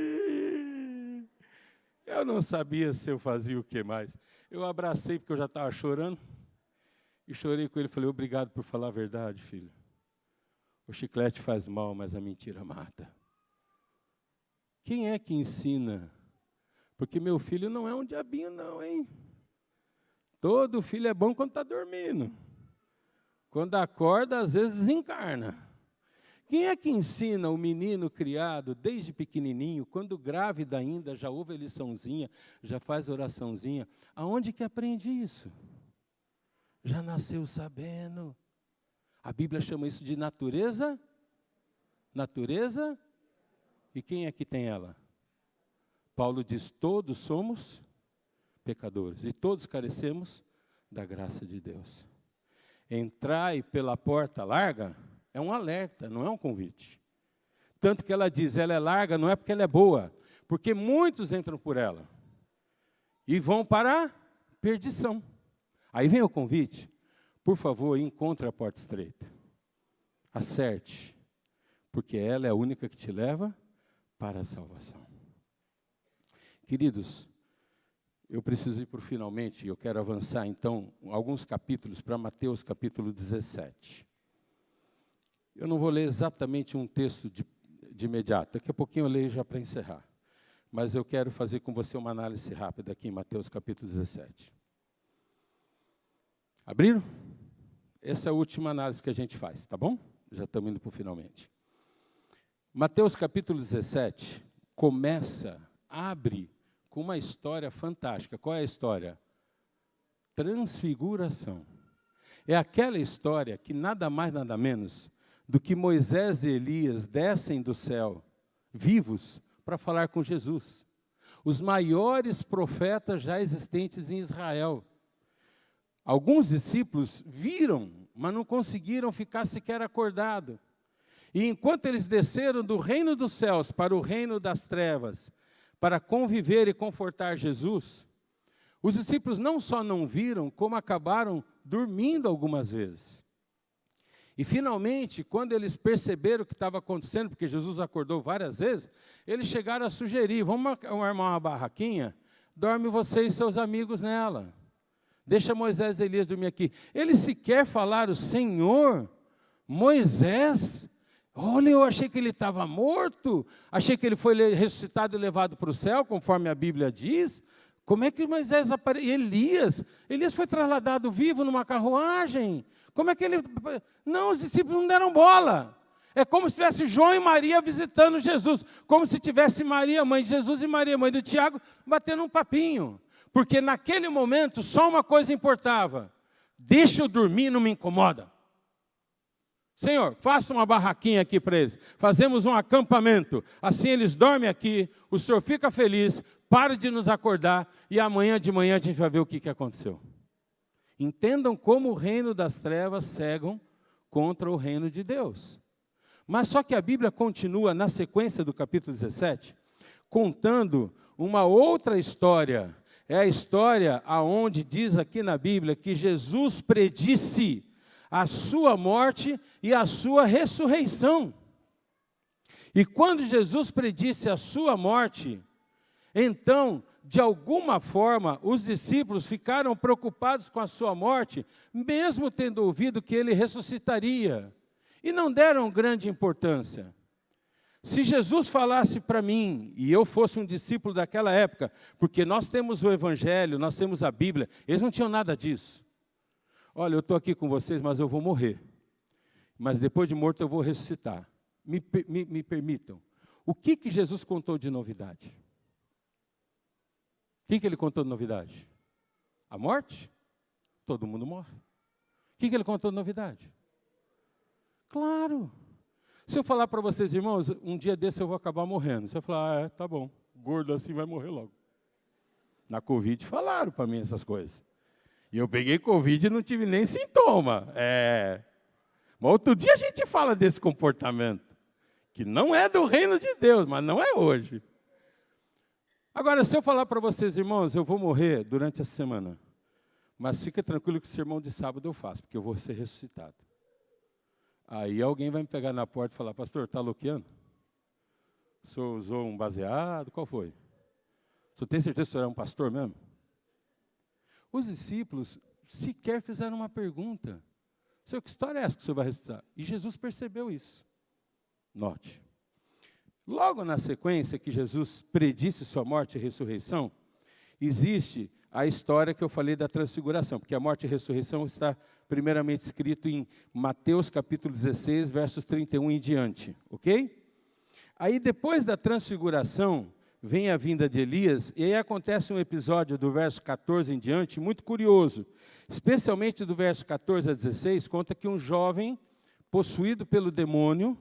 Eu não sabia se eu fazia o que mais. Eu abracei porque eu já estava chorando. E chorei com ele e falei, obrigado por falar a verdade, filho. O chiclete faz mal, mas a mentira mata. Quem é que ensina? Porque meu filho não é um diabinho não, hein? Todo filho é bom quando está dormindo. Quando acorda, às vezes desencarna. Quem é que ensina o menino criado desde pequenininho, quando grávida ainda, já ouve a liçãozinha, já faz oraçãozinha? Aonde que aprende isso? Já nasceu sabendo. A Bíblia chama isso de natureza. Natureza. E quem é que tem ela? Paulo diz, todos somos pecadores, e todos carecemos da graça de Deus. Entrai pela porta larga é um alerta, não é um convite. Tanto que ela diz, ela é larga, não é porque ela é boa, porque muitos entram por ela e vão para a perdição. Aí vem o convite, por favor, encontre a porta estreita. Acerte, porque ela é a única que te leva para a salvação. Queridos, eu preciso ir para o finalmente, e eu quero avançar, então, alguns capítulos para Mateus, capítulo 17. Eu não vou ler exatamente um texto de imediato, daqui a pouquinho eu leio já para encerrar. Mas eu quero fazer com você uma análise rápida aqui em Mateus, capítulo 17. Abriram? Essa é a última análise que a gente faz, tá bom? Já estamos indo para o finalmente. Mateus, capítulo 17, abre com uma história fantástica. Qual é a história? Transfiguração. É aquela história que nada mais, nada menos do que Moisés e Elias descem do céu, vivos, para falar com Jesus. Os maiores profetas já existentes em Israel. Alguns discípulos viram, mas não conseguiram ficar sequer acordados. E enquanto eles desceram do reino dos céus para o reino das trevas, para conviver e confortar Jesus, os discípulos não só não viram, como acabaram dormindo algumas vezes. E finalmente, quando eles perceberam o que estava acontecendo, porque Jesus acordou várias vezes, eles chegaram a sugerir, vamos armar uma barraquinha, dorme você e seus amigos nela. Deixa Moisés e Elias dormir aqui. Eles sequer falaram, Senhor, Moisés, olha, eu achei que ele estava morto, achei que ele foi ressuscitado e levado para o céu, conforme a Bíblia diz. Como é que Moisés apareceu? Elias foi trasladado vivo numa carruagem. Como é que ele... Não, os discípulos não deram bola. É como se tivesse João e Maria visitando Jesus. Como se tivesse Maria, mãe de Jesus, e Maria, mãe do Tiago, batendo um papinho. Porque naquele momento só uma coisa importava. Deixa eu dormir, não me incomoda. Senhor, faça uma barraquinha aqui para eles. Fazemos um acampamento. Assim eles dormem aqui, o Senhor fica feliz, para de nos acordar e amanhã de manhã a gente vai ver o que aconteceu. Entendam como o reino das trevas cegam contra o reino de Deus. Mas só que a Bíblia continua na sequência do capítulo 17, contando uma outra história. É a história aonde diz aqui na Bíblia que Jesus predisse a sua morte e a sua ressurreição. E quando Jesus predisse a sua morte, então, de alguma forma, os discípulos ficaram preocupados com a sua morte, mesmo tendo ouvido que ele ressuscitaria. E não deram grande importância. Se Jesus falasse para mim, e eu fosse um discípulo daquela época, porque nós temos o Evangelho, nós temos a Bíblia, eles não tinham nada disso. Olha, eu estou aqui com vocês, mas eu vou morrer. Mas depois de morto eu vou ressuscitar. Me permitam. O que Jesus contou de novidade? O que ele contou de novidade? A morte? Todo mundo morre. O que ele contou de novidade? Claro. Se eu falar para vocês, irmãos, um dia desse eu vou acabar morrendo. Você vai falar, tá bom, gordo assim vai morrer logo. Na Covid falaram para mim essas coisas. E eu peguei Covid e não tive nem sintoma. Mas outro dia a gente fala desse comportamento, que não é do reino de Deus, mas não é hoje. Agora, se eu falar para vocês, irmãos, eu vou morrer durante essa semana, mas fica tranquilo que o sermão de sábado eu faço, porque eu vou ser ressuscitado. Aí alguém vai me pegar na porta e falar, pastor, está loqueando? O senhor usou um baseado? Qual foi? O senhor tem certeza que o senhor é um pastor mesmo? Os discípulos sequer fizeram uma pergunta. Senhor, que história é essa que o senhor vai ressuscitar? E Jesus percebeu isso. Note. Logo na sequência que Jesus predisse sua morte e ressurreição, existe a história que eu falei da transfiguração, porque a morte e a ressurreição está primeiramente escrito em Mateus capítulo 16, versos 31 em diante, ok? Aí depois da transfiguração, vem a vinda de Elias, e aí acontece um episódio do verso 14 em diante, muito curioso, especialmente do verso 14 a 16, conta que um jovem, possuído pelo demônio,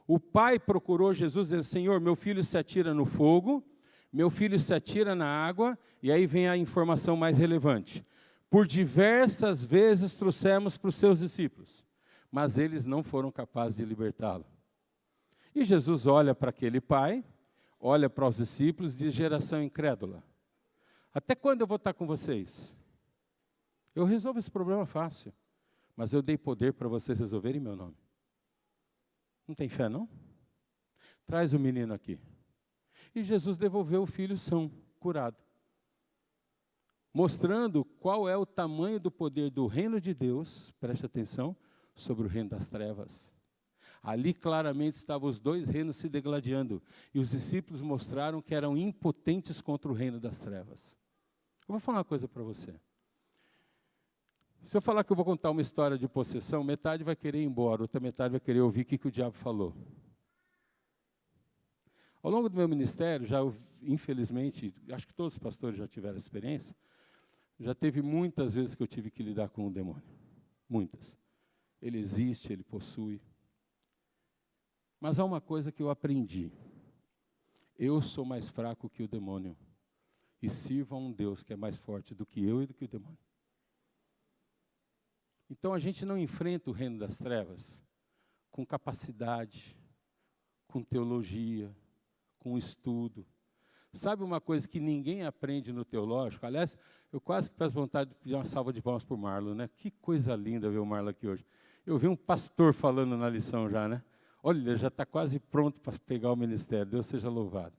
o pai procurou Jesus dizendo, Senhor, meu filho se atira no fogo, meu filho se atira na água, e aí vem a informação mais relevante. Por diversas vezes trouxemos para os seus discípulos, mas eles não foram capazes de libertá-lo. E Jesus olha para aquele pai, olha para os discípulos e diz, geração incrédula, até quando eu vou estar com vocês? Eu resolvo esse problema fácil, mas eu dei poder para vocês resolverem em meu nome. Não tem fé, não? Traz o menino aqui. E Jesus devolveu o filho são, curado. Mostrando qual é o tamanho do poder do reino de Deus, preste atenção, sobre o reino das trevas. Ali claramente estavam os dois reinos se degladiando. E os discípulos mostraram que eram impotentes contra o reino das trevas. Eu vou falar uma coisa para você. Se eu falar que eu vou contar uma história de possessão, metade vai querer ir embora, outra metade vai querer ouvir o que o diabo falou. Ao longo do meu ministério, infelizmente, acho que todos os pastores já tiveram essa experiência, já teve muitas vezes que eu tive que lidar com o demônio. Muitas. Ele existe, ele possui. Mas há uma coisa que eu aprendi. Eu sou mais fraco que o demônio. E sirvo a um Deus que é mais forte do que eu e do que o demônio. Então a gente não enfrenta o reino das trevas com capacidade, com teologia, com estudo. Sabe uma coisa que ninguém aprende no teológico? Aliás, eu quase que peço vontade de pedir uma salva de palmas para o Marlon, né? Que coisa linda ver o Marlon aqui hoje. Eu vi um pastor falando na lição já, né? Olha, ele já está quase pronto para pegar o ministério. Deus seja louvado.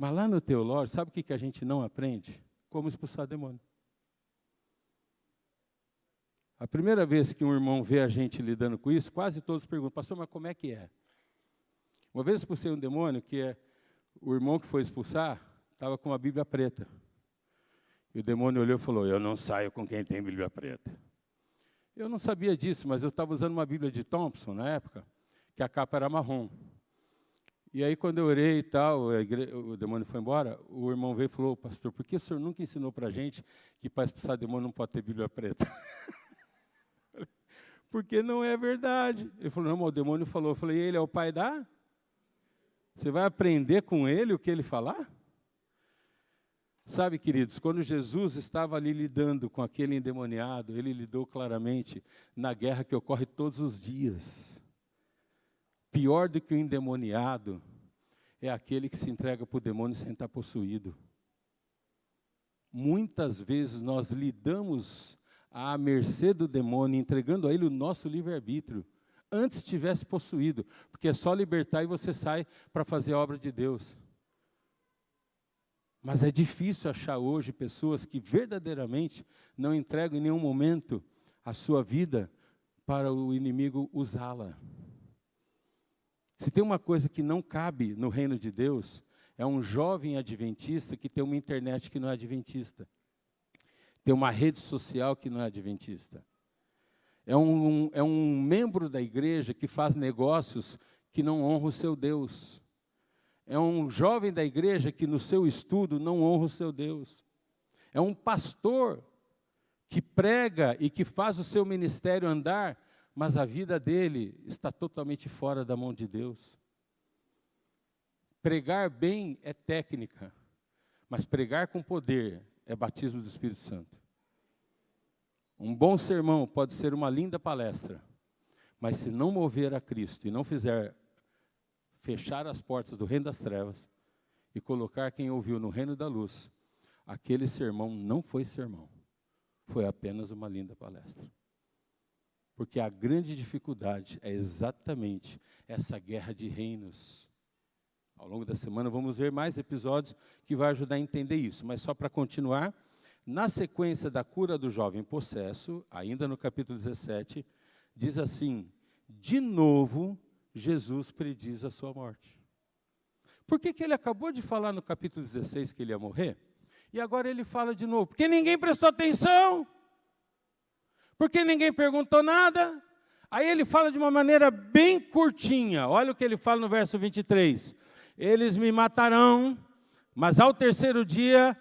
Mas lá no teológico, sabe o que a gente não aprende? Como expulsar demônio. A primeira vez que um irmão vê a gente lidando com isso, quase todos perguntam, pastor, mas como é que é? Uma vez expulsei um demônio, o irmão que foi expulsar, estava com uma Bíblia preta. E o demônio olhou e falou, eu não saio com quem tem Bíblia preta. Eu não sabia disso, mas eu estava usando uma Bíblia de Thompson, na época, que a capa era marrom. E aí, quando eu orei e tal, o demônio foi embora, o irmão veio e falou, pastor, por que o senhor nunca ensinou para a gente que para expulsar demônio não pode ter Bíblia preta? Porque não é verdade. Ele falou, não, mas o demônio falou. Eu falei, ele é o pai da? Você vai aprender com ele o que ele falar? Sabe, queridos, quando Jesus estava ali lidando com aquele endemoniado, ele lidou claramente na guerra que ocorre todos os dias. Pior do que o endemoniado é aquele que se entrega para o demônio sem estar possuído. Muitas vezes nós lidamos à mercê do demônio, entregando a ele o nosso livre-arbítrio, antes estivesse possuído, porque é só libertar e você sai para fazer a obra de Deus. Mas é difícil achar hoje pessoas que verdadeiramente não entregam em nenhum momento a sua vida para o inimigo usá-la. Se tem uma coisa que não cabe no reino de Deus, é um jovem adventista que tem uma internet que não é adventista. Tem uma rede social que não é adventista. É um membro da igreja que faz negócios que não honra o seu Deus. É um jovem da igreja que no seu estudo não honra o seu Deus. É um pastor que prega e que faz o seu ministério andar, mas a vida dele está totalmente fora da mão de Deus. Pregar bem é técnica, mas pregar com poder é batismo do Espírito Santo. Um bom sermão pode ser uma linda palestra, mas se não mover a Cristo e não fizer fechar as portas do reino das trevas e colocar quem ouviu no reino da luz, aquele sermão não foi sermão, foi apenas uma linda palestra. Porque a grande dificuldade é exatamente essa guerra de reinos. Ao longo da semana vamos ver mais episódios que vai ajudar a entender isso, mas só para continuar, na sequência da cura do jovem possesso, ainda no capítulo 17, diz assim, de novo, Jesus prediz a sua morte. Por que ele acabou de falar no capítulo 16 que ele ia morrer? E agora ele fala de novo, porque ninguém prestou atenção, porque ninguém perguntou nada. Aí ele fala de uma maneira bem curtinha, olha o que ele fala no verso 23. Eles me matarão, mas ao terceiro dia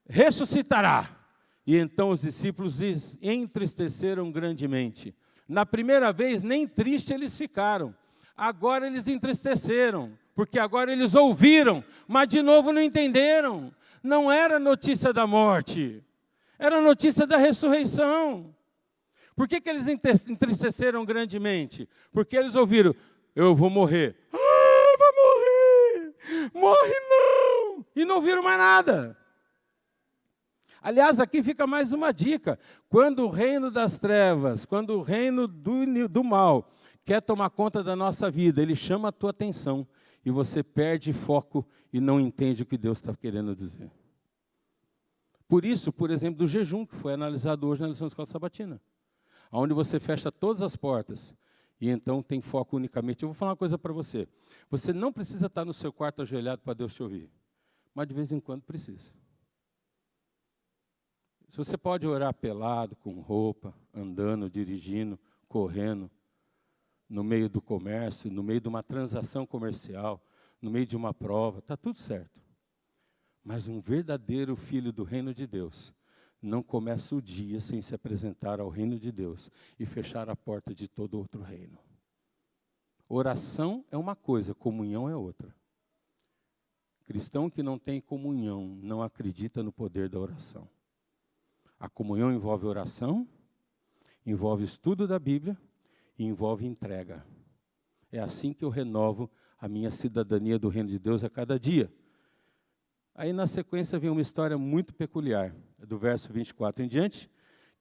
ressuscitará. E então os discípulos entristeceram grandemente. Na primeira vez, nem triste eles ficaram. Agora eles entristeceram, porque agora eles ouviram, mas de novo não entenderam. Não era notícia da morte, era notícia da ressurreição. Por que eles entristeceram grandemente? Porque eles ouviram, eu vou morrer. Ah, vai morrer! Morre não! E não ouviram mais nada. Aliás, aqui fica mais uma dica. Quando o reino das trevas, quando o reino do mal quer tomar conta da nossa vida, ele chama a tua atenção e você perde foco e não entende o que Deus está querendo dizer. Por isso, por exemplo, do jejum, que foi analisado hoje na lição da Escola Sabatina, onde você fecha todas as portas e então tem foco unicamente. Eu vou falar uma coisa para você. Você não precisa estar no seu quarto ajoelhado para Deus te ouvir, mas de vez em quando precisa. Se você pode orar pelado, com roupa, andando, dirigindo, correndo, no meio do comércio, no meio de uma transação comercial, no meio de uma prova, está tudo certo. Mas um verdadeiro filho do reino de Deus não começa o dia sem se apresentar ao reino de Deus e fechar a porta de todo outro reino. Oração é uma coisa, comunhão é outra. Cristão que não tem comunhão não acredita no poder da oração. A comunhão envolve oração, envolve estudo da Bíblia e envolve entrega. É assim que eu renovo a minha cidadania do reino de Deus a cada dia. Aí na sequência vem uma história muito peculiar, do verso 24 em diante,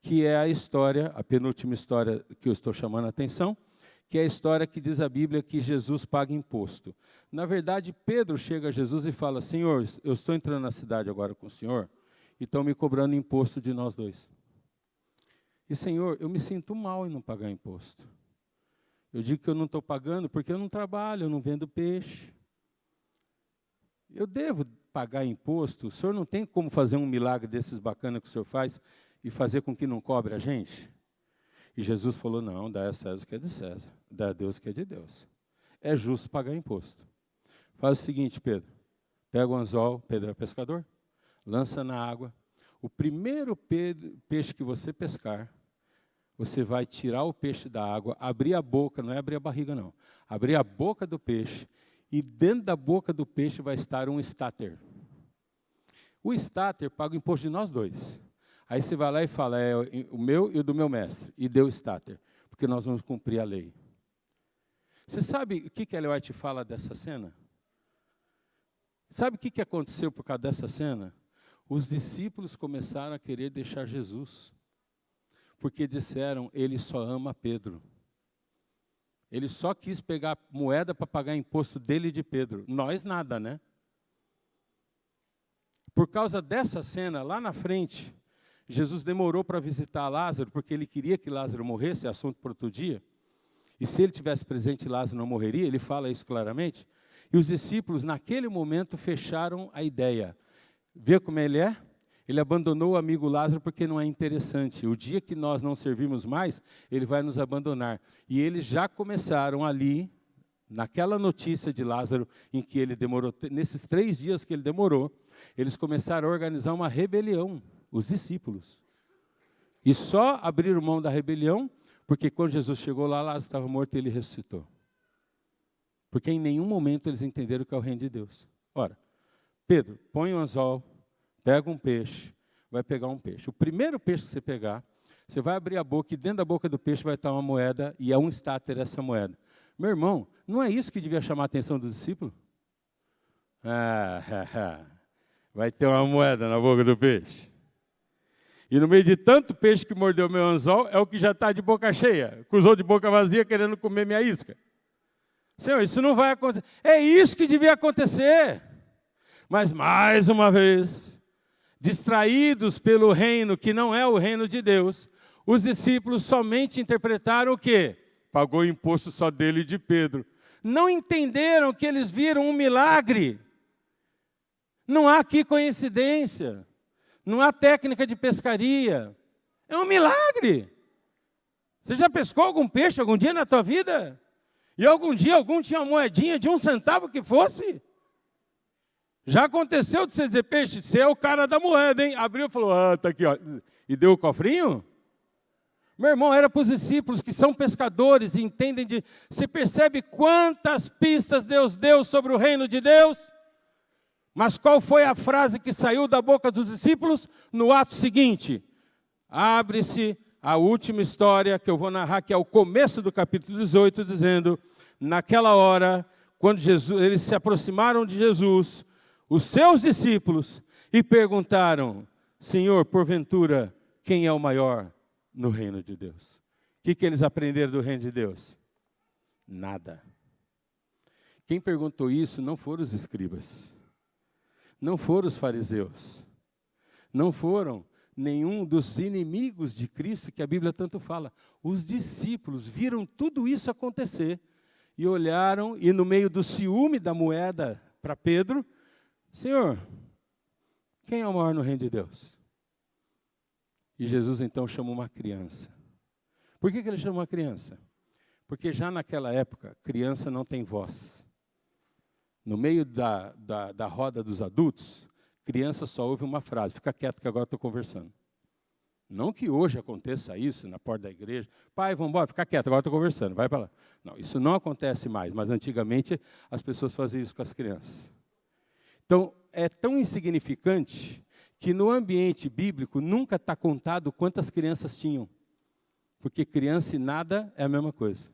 que é a história, a penúltima história que eu estou chamando a atenção, que é a história que diz a Bíblia que Jesus paga imposto. Na verdade, Pedro chega a Jesus e fala: Senhor, eu estou entrando na cidade agora com o Senhor e estão me cobrando imposto de nós dois. E, Senhor, eu me sinto mal em não pagar imposto. Eu digo que eu não estou pagando porque eu não trabalho, eu não vendo peixe. Eu devo pagar imposto? O Senhor não tem como fazer um milagre desses bacanas que o Senhor faz e fazer com que não cobre a gente? E Jesus falou: não, dá a César o que é de César, dá a Deus o que é de Deus. É justo pagar imposto. Faz o seguinte, Pedro, pega o anzol, Pedro é pescador, lança na água. O primeiro peixe que você pescar, você vai tirar o peixe da água, abrir a boca, não é abrir a barriga não, abrir a boca do peixe, e dentro da boca do peixe vai estar um estáter. O estáter paga o imposto de nós dois. Aí você vai lá e fala: é o meu e o do meu mestre, e deu o estáter, porque nós vamos cumprir a lei. Você sabe o que Ellen White fala dessa cena? Sabe o que aconteceu por causa dessa cena? Os discípulos começaram a querer deixar Jesus, porque disseram: ele só ama Pedro. Ele só quis pegar moeda para pagar imposto dele e de Pedro. Nós nada, né? Por causa dessa cena, lá na frente, Jesus demorou para visitar Lázaro, porque ele queria que Lázaro morresse, é assunto para outro dia. E se ele tivesse presente, Lázaro não morreria, ele fala isso claramente. E os discípulos, naquele momento, fecharam a ideia. Vê como ele é? Ele abandonou o amigo Lázaro porque não é interessante. O dia que nós não servirmos mais, ele vai nos abandonar. E eles já começaram ali, naquela notícia de Lázaro, em que ele demorou, nesses 3 dias que ele demorou, eles começaram a organizar uma rebelião, os discípulos. E só abriram mão da rebelião, porque quando Jesus chegou lá, Lázaro estava morto e ele ressuscitou. Porque em nenhum momento eles entenderam que é o reino de Deus. Ora, Pedro, põe um anzol, pega um peixe, vai pegar um peixe. O primeiro peixe que você pegar, você vai abrir a boca e dentro da boca do peixe vai estar uma moeda e é um estáter essa moeda. Meu irmão, não é isso que devia chamar a atenção dos discípulos? Vai ter uma moeda na boca do peixe. E no meio de tanto peixe que mordeu meu anzol, é o que já está de boca cheia, cruzou de boca vazia querendo comer minha isca. Senhor, isso não vai acontecer. É isso que devia acontecer. Mas mais uma vez, distraídos pelo reino que não é o reino de Deus, os discípulos somente interpretaram o quê? Pagou o imposto só dele e de Pedro. Não entenderam que eles viram um milagre. Não há aqui coincidência. Não há técnica de pescaria. É um milagre. Você já pescou algum peixe algum dia na tua vida? E algum dia algum tinha uma moedinha de 1 centavo que fosse? Já aconteceu de você dizer: peixe, você é o cara da moeda, hein? Abriu e falou: tá aqui, ó. E deu o cofrinho? Meu irmão, era para os discípulos que são pescadores e entendem de... Você percebe quantas pistas Deus deu sobre o reino de Deus? Mas qual foi a frase que saiu da boca dos discípulos? No ato seguinte, abre-se a última história que eu vou narrar, que é o começo do capítulo 18, dizendo: naquela hora, quando eles se aproximaram de Jesus, os seus discípulos, e perguntaram: Senhor, porventura, quem é o maior no reino de Deus? O que eles aprenderam do reino de Deus? Nada. Quem perguntou isso não foram os escribas, não foram os fariseus, não foram nenhum dos inimigos de Cristo que a Bíblia tanto fala. Os discípulos viram tudo isso acontecer e olharam, e no meio do ciúme da moeda para Pedro: Senhor, quem é o maior no reino de Deus? E Jesus então chama uma criança. Por que ele chama uma criança? Porque já naquela época, criança não tem voz. No meio da roda dos adultos, criança só ouve uma frase: fica quieto que agora estou conversando. Não que hoje aconteça isso na porta da igreja: pai, vamos embora, fica quieto, agora estou conversando, vai para lá. Não, isso não acontece mais, mas antigamente as pessoas faziam isso com as crianças. Então, é tão insignificante que no ambiente bíblico nunca está contado quantas crianças tinham. Porque criança e nada é a mesma coisa.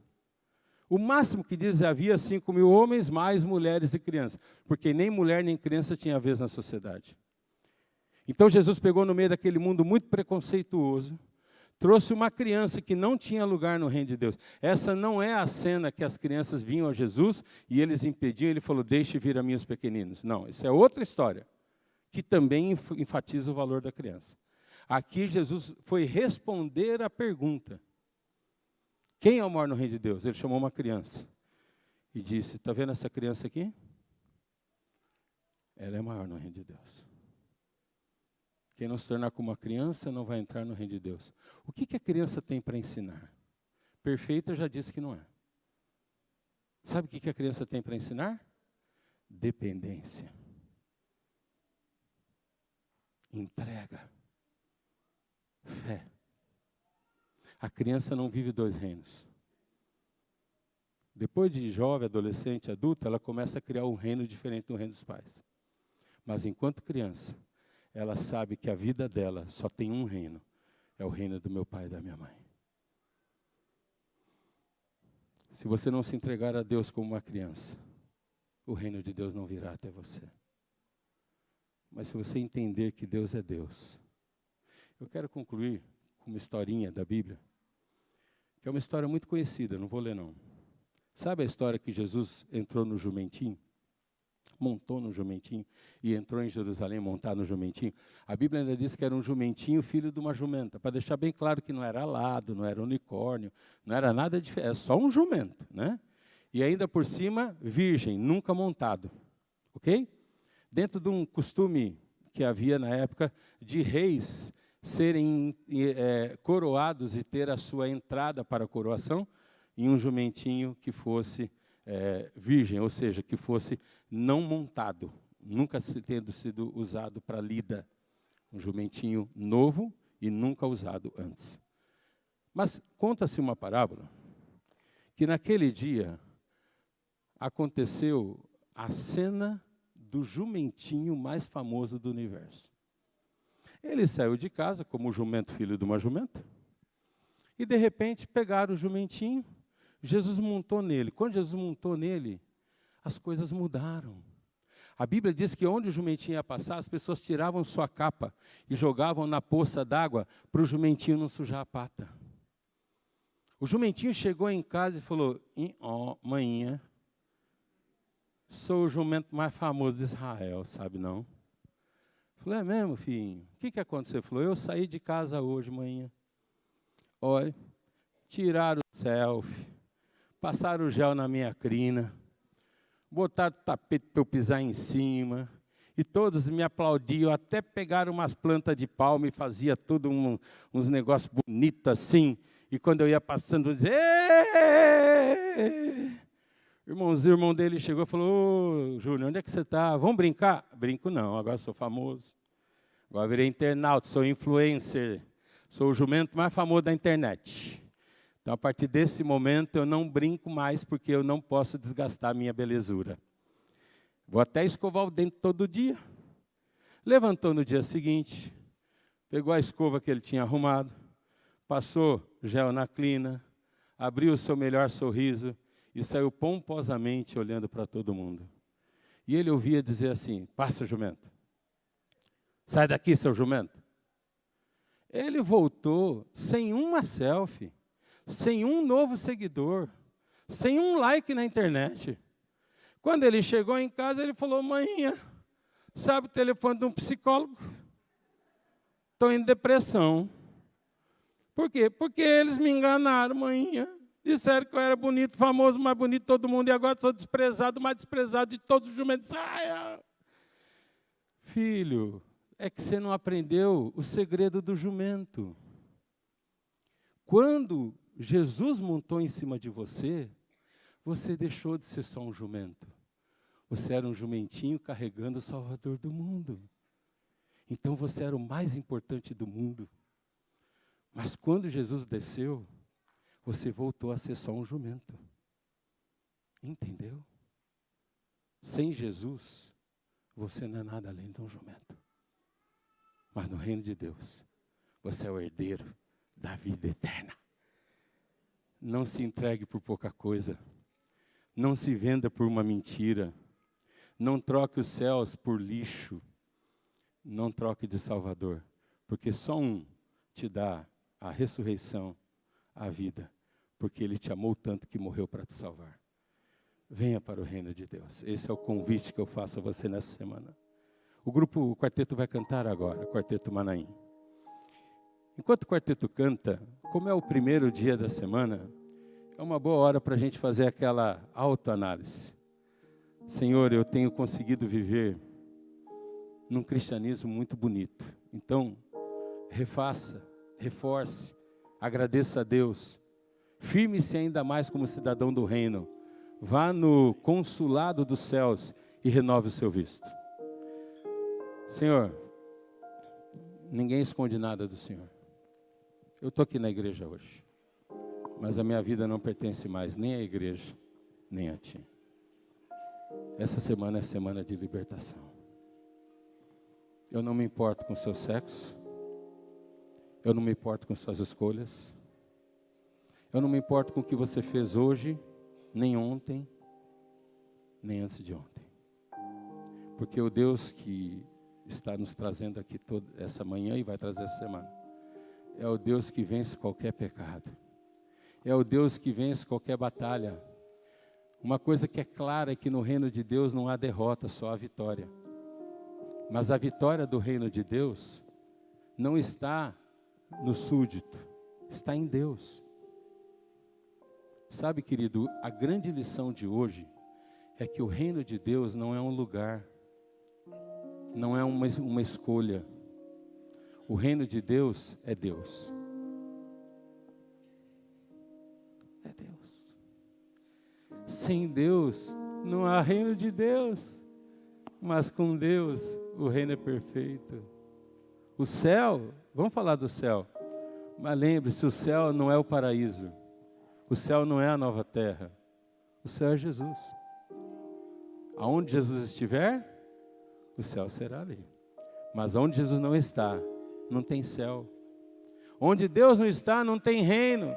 O máximo que diz: havia 5.000 homens, mais mulheres e crianças. Porque nem mulher nem criança tinha vez na sociedade. Então Jesus pegou no meio daquele mundo muito preconceituoso, trouxe uma criança que não tinha lugar no reino de Deus. Essa não é a cena que as crianças vinham a Jesus e eles impediam, ele falou, deixe vir a mim os pequeninos. Não, isso é outra história, que também enfatiza o valor da criança. Aqui Jesus foi responder à pergunta, quem é o maior no reino de Deus? Ele chamou uma criança e disse, está vendo essa criança aqui? Ela é maior no reino de Deus. Quem não se tornar como uma criança não vai entrar no reino de Deus. O que a criança tem para ensinar? Perfeita, eu já disse que não é. Sabe o que a criança tem para ensinar? Dependência. Entrega. Fé. A criança não vive dois reinos. Depois de jovem, adolescente, adulta, ela começa a criar um reino diferente do reino dos pais. Mas enquanto criança, ela sabe que a vida dela só tem um reino. É o reino do meu pai e da minha mãe. Se você não se entregar a Deus como uma criança, o reino de Deus não virá até você. Mas se você entender que Deus é Deus. Eu quero concluir com uma historinha da Bíblia, que é uma história muito conhecida, não vou ler não. Sabe a história que Jesus entrou no jumentinho? Montou no jumentinho e entrou em Jerusalém montado no jumentinho. A Bíblia ainda diz que era um jumentinho, filho de uma jumenta, para deixar bem claro que não era alado, não era unicórnio, não era nada diferente, é só um jumento, né? E ainda por cima, virgem, nunca montado, ok? Dentro de um costume que havia na época de reis serem coroados e ter a sua entrada para a coroação em um jumentinho que fosse virgem, ou seja, que fosse não montado, nunca tendo sido usado para lida. Um jumentinho novo e nunca usado antes. Mas conta-se uma parábola que naquele dia aconteceu a cena do jumentinho mais famoso do universo. Ele saiu de casa como jumento, filho de uma jumenta, e de repente pegaram o jumentinho, Jesus montou nele. Quando Jesus montou nele, as coisas mudaram. A Bíblia diz que onde o jumentinho ia passar, as pessoas tiravam sua capa e jogavam na poça d'água para o jumentinho não sujar a pata. O jumentinho chegou em casa e falou, manhinha, sou o jumento mais famoso de Israel, sabe não? Falei, é mesmo, filhinho? O que aconteceu? Ele falou, eu saí de casa hoje, manhã. Olha, tiraram o selfie, passaram o gel na minha crina, botaram o tapete para eu pisar em cima, e todos me aplaudiam, até pegaram umas plantas de palma e fazia tudo uns negócios bonitos assim, e quando eu ia passando, dizia, o irmão dele chegou e falou, ô, Júnior, onde é que você está? Vamos brincar? Brinco não, agora sou famoso. Agora virei internauta, sou influencer. Sou o jumento mais famoso da internet. Então, a partir desse momento, eu não brinco mais, porque eu não posso desgastar a minha belezura. Vou até escovar o dente todo dia. Levantou no dia seguinte, pegou a escova que ele tinha arrumado, passou gel na crina, abriu o seu melhor sorriso, e saiu pomposamente olhando para todo mundo. E ele ouvia dizer assim, passa, jumento. Sai daqui, seu jumento. Ele voltou sem uma selfie, sem um novo seguidor, sem um like na internet. Quando ele chegou em casa, ele falou, manhinha, sabe o telefone de um psicólogo? Estou em depressão. Por quê? Porque eles me enganaram, manhinha. Disseram que eu era bonito, famoso, mais bonito de todo mundo, e agora sou desprezado, mais desprezado de todos os jumentos. Filho, é que você não aprendeu o segredo do jumento. Quando Jesus montou em cima de você, você deixou de ser só um jumento. Você era um jumentinho carregando o Salvador do mundo. Então você era o mais importante do mundo. Mas quando Jesus desceu, você voltou a ser só um jumento. Entendeu? Sem Jesus, você não é nada além de um jumento. Mas no reino de Deus, você é o herdeiro da vida eterna. Não se entregue por pouca coisa. Não se venda por uma mentira. Não troque os céus por lixo. Não troque de Salvador. Porque só um te dá a ressurreição, a vida, porque Ele te amou tanto que morreu para te salvar. Venha para o reino de Deus. Esse é o convite que eu faço a você nessa semana. O quarteto vai cantar agora, o Quarteto Manaim. Enquanto o quarteto canta, como é o primeiro dia da semana, é uma boa hora para a gente fazer aquela autoanálise. Senhor, eu tenho conseguido viver num cristianismo muito bonito. Então, refaça, reforce, agradeça a Deus. Firme-se ainda mais como cidadão do reino. Vá no consulado dos céus e renove o seu visto. Senhor, ninguém esconde nada do Senhor. Eu estou aqui na igreja hoje, mas a minha vida não pertence mais nem à igreja, nem a Ti. Essa semana é semana de libertação. Eu não me importo com o seu sexo, eu não me importo com suas escolhas, eu não me importo com o que você fez hoje, nem ontem, nem antes de ontem. Porque o Deus que está nos trazendo aqui toda essa manhã e vai trazer essa semana, é o Deus que vence qualquer pecado. É o Deus que vence qualquer batalha. Uma coisa que é clara é que no reino de Deus não há derrota, só há vitória. Mas a vitória do reino de Deus não está no súdito, está em Deus. Sabe, querido, a grande lição de hoje é que o reino de Deus não é um lugar, não é uma escolha. O reino de Deus é Deus. É Deus. Sem Deus não há reino de Deus. Mas com Deus o reino é perfeito. O céu, vamos falar do céu. Mas lembre-se, o céu não é o paraíso. O céu não é a nova terra. O céu é Jesus. Aonde Jesus estiver, o céu será ali. Mas onde Jesus não está, não tem céu. Onde Deus não está, não tem reino.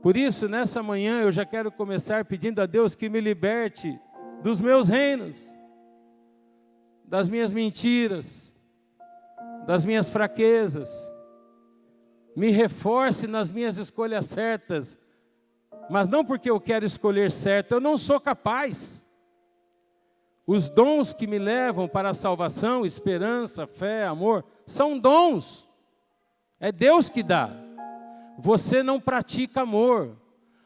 Por isso, nessa manhã, eu já quero começar pedindo a Deus que me liberte dos meus reinos, das minhas mentiras, das minhas fraquezas. Me reforce nas minhas escolhas certas, mas não porque eu quero escolher certo, eu não sou capaz. Os dons que me levam para a salvação, esperança, fé, amor, são dons. É Deus que dá. Você não pratica amor,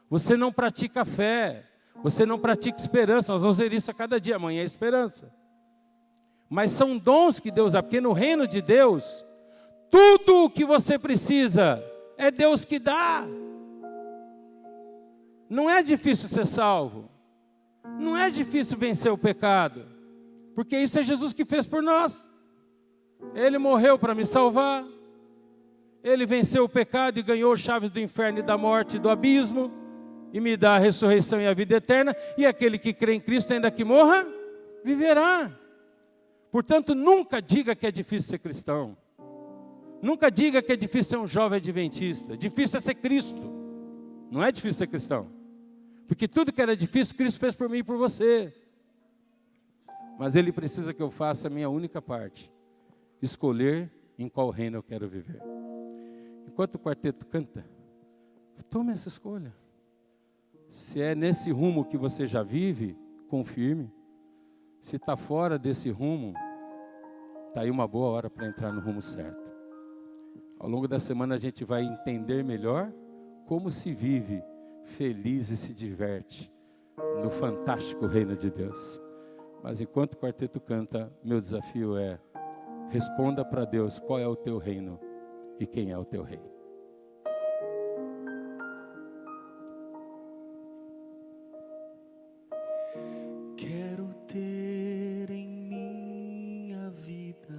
você não pratica fé, você não pratica esperança. Nós vamos ver isso a cada dia, amanhã é esperança. Mas são dons que Deus dá, porque no reino de Deus, tudo o que você precisa é Deus que dá. Não é difícil ser salvo. Não é difícil vencer o pecado. Porque isso é Jesus que fez por nós. Ele morreu para me salvar. Ele venceu o pecado e ganhou chaves do inferno e da morte e do abismo. E me dá a ressurreição e a vida eterna. E aquele que crê em Cristo, ainda que morra, viverá. Portanto, nunca diga que é difícil ser cristão. Nunca diga que é difícil ser um jovem adventista. Difícil é ser Cristo. Não é difícil ser cristão. Porque tudo que era difícil, Cristo fez por mim e por você. Mas Ele precisa que eu faça a minha única parte. Escolher em qual reino eu quero viver. Enquanto o quarteto canta, tome essa escolha. Se é nesse rumo que você já vive, confirme. Se está fora desse rumo, está aí uma boa hora para entrar no rumo certo. Ao longo da semana a gente vai entender melhor como se vive feliz e se diverte no fantástico reino de Deus. Mas enquanto o quarteto canta, meu desafio é: responda para Deus qual é o teu reino e quem é o teu rei. Quero ter em minha vida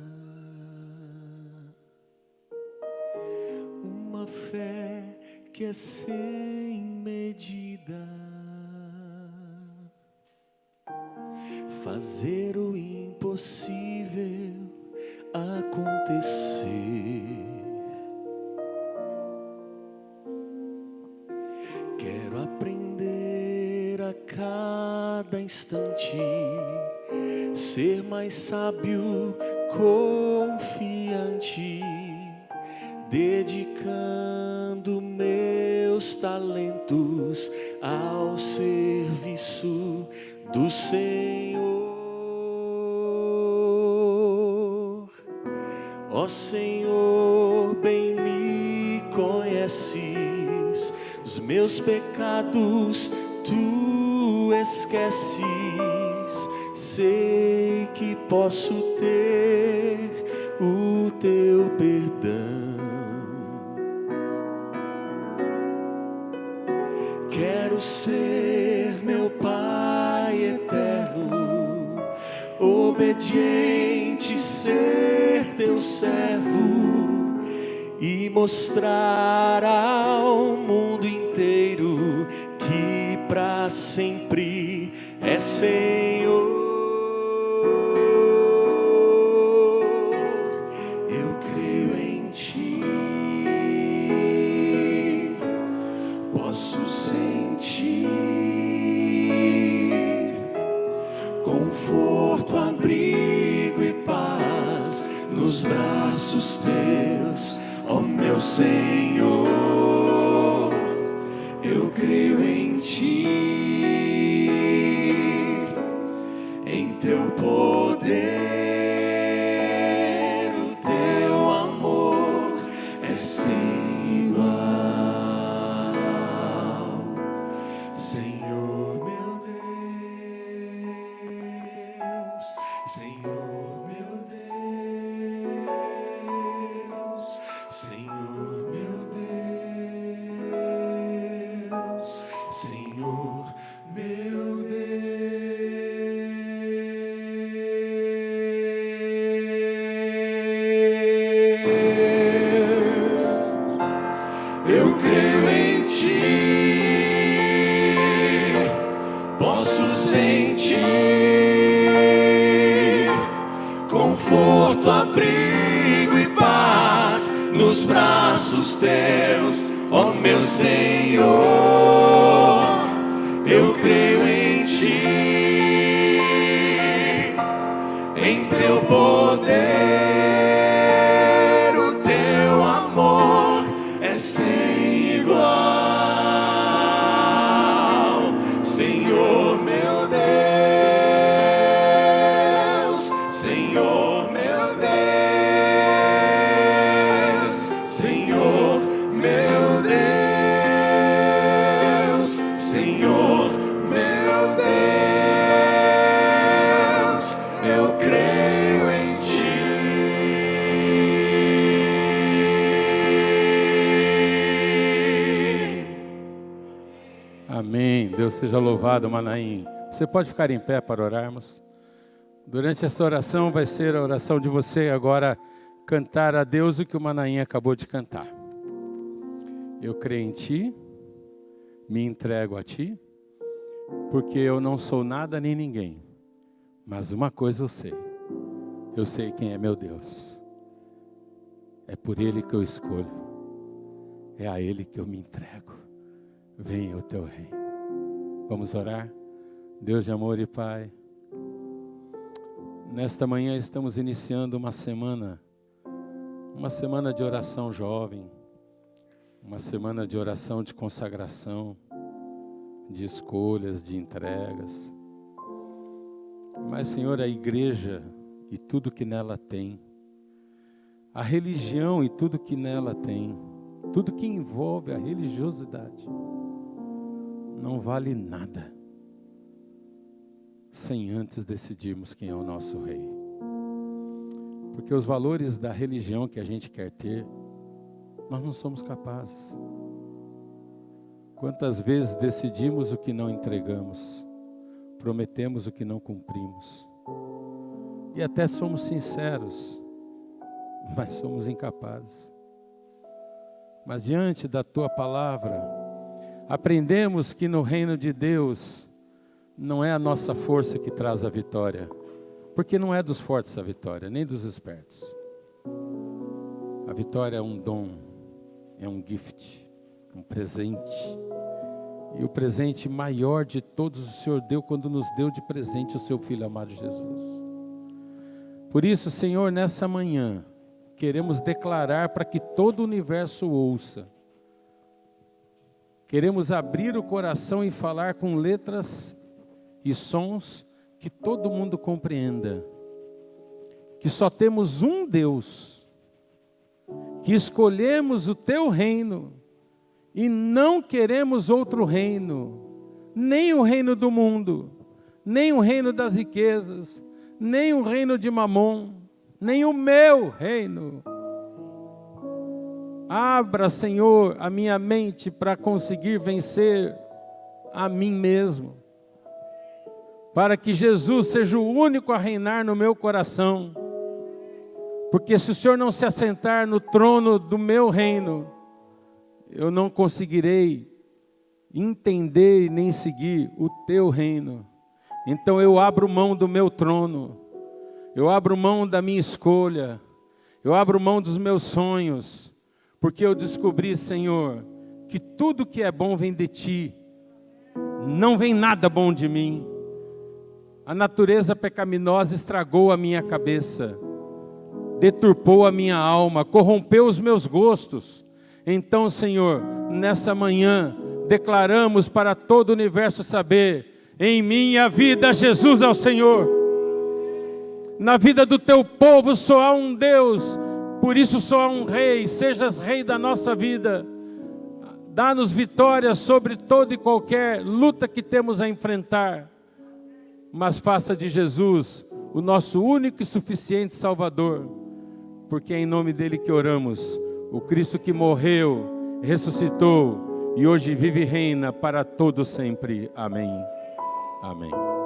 uma fé que é sem medida, fazer o impossível acontecer. Quero aprender a cada instante, ser mais sábio, confiante, dedicando meus talentos ao serviço do Senhor. Ó Senhor, bem me conheces, os meus pecados tu esqueces. Sei que posso ter o teu perdão. Quero ser, meu Pai eterno, obediente, ser teu servo e mostrar ao mundo inteiro que para sempre é Senhor. Eu creio em ti, posso sentir conforto, abrigo e paz nos braços teus, ó meu Senhor. Eu creio em ti, em teu poder, o teu amor é sem igual. Senhor meu Deus, Senhor meu Deus, Senhor meu Deus, Senhor meu Deus. Eu creio em ti, posso sentir conforto, abrigo e paz nos braços teus, ó meu Senhor. Eu creio em ti, em teu poder, o teu amor é sem igual. Senhor meu Deus, Senhor meu Deus, Senhor meu Deus, Senhor meu Deus, eu creio em ti. Amém. Deus seja louvado, Manaim. Você pode ficar em pé para orarmos? Durante essa oração vai ser a oração de você agora cantar a Deus o que o Manaim acabou de cantar. Eu creio em ti, me entrego a ti, porque eu não sou nada nem ninguém. Mas uma coisa eu sei quem é meu Deus. É por Ele que eu escolho, é a Ele que eu me entrego. Venha o teu reino. Vamos orar? Deus de amor e Pai, nesta manhã estamos iniciando uma semana de oração jovem, uma semana de oração de consagração, de escolhas, de entregas. Mas, Senhor, a igreja e tudo que nela tem, a religião e tudo que nela tem, tudo que envolve a religiosidade, não vale nada sem antes decidirmos quem é o nosso Rei. Porque os valores da religião que a gente quer ter, nós não somos capazes. Quantas vezes decidimos o que não entregamos, prometemos o que não cumprimos, e até somos sinceros, mas somos incapazes. Mas diante da Tua palavra, aprendemos que no reino de Deus, não é a nossa força que traz a vitória, porque não é dos fortes a vitória, nem dos espertos. A vitória é um dom, é um gift, um presente. E o presente maior de todos o Senhor deu quando nos deu de presente o seu Filho amado Jesus. Por isso, Senhor, nessa manhã, queremos declarar para que todo o universo ouça. Queremos abrir o coração e falar com letras e sons que todo mundo compreenda. Que só temos um Deus, que escolhemos o teu reino e não queremos outro reino, nem o reino do mundo, nem o reino das riquezas, nem o reino de Mamon, nem o meu reino. Abra, Senhor, a minha mente para conseguir vencer a mim mesmo, para que Jesus seja o único a reinar no meu coração. Porque se o Senhor não se assentar no trono do meu reino, eu não conseguirei entender e nem seguir o teu reino. Então eu abro mão do meu trono, eu abro mão da minha escolha, eu abro mão dos meus sonhos, porque eu descobri, Senhor, que tudo que é bom vem de Ti, não vem nada bom de mim. A natureza pecaminosa estragou a minha cabeça, deturpou a minha alma, corrompeu os meus gostos. Então, Senhor, nessa manhã, declaramos para todo o universo saber: em minha vida, Jesus é o Senhor. Na vida do teu povo só há um Deus, por isso só há um Rei. Sejas Rei da nossa vida. Dá-nos vitória sobre toda e qualquer luta que temos a enfrentar. Mas faça de Jesus o nosso único e suficiente Salvador. Porque é em nome dele que oramos. O Cristo que morreu, ressuscitou e hoje vive e reina para todo sempre. Amém. Amém.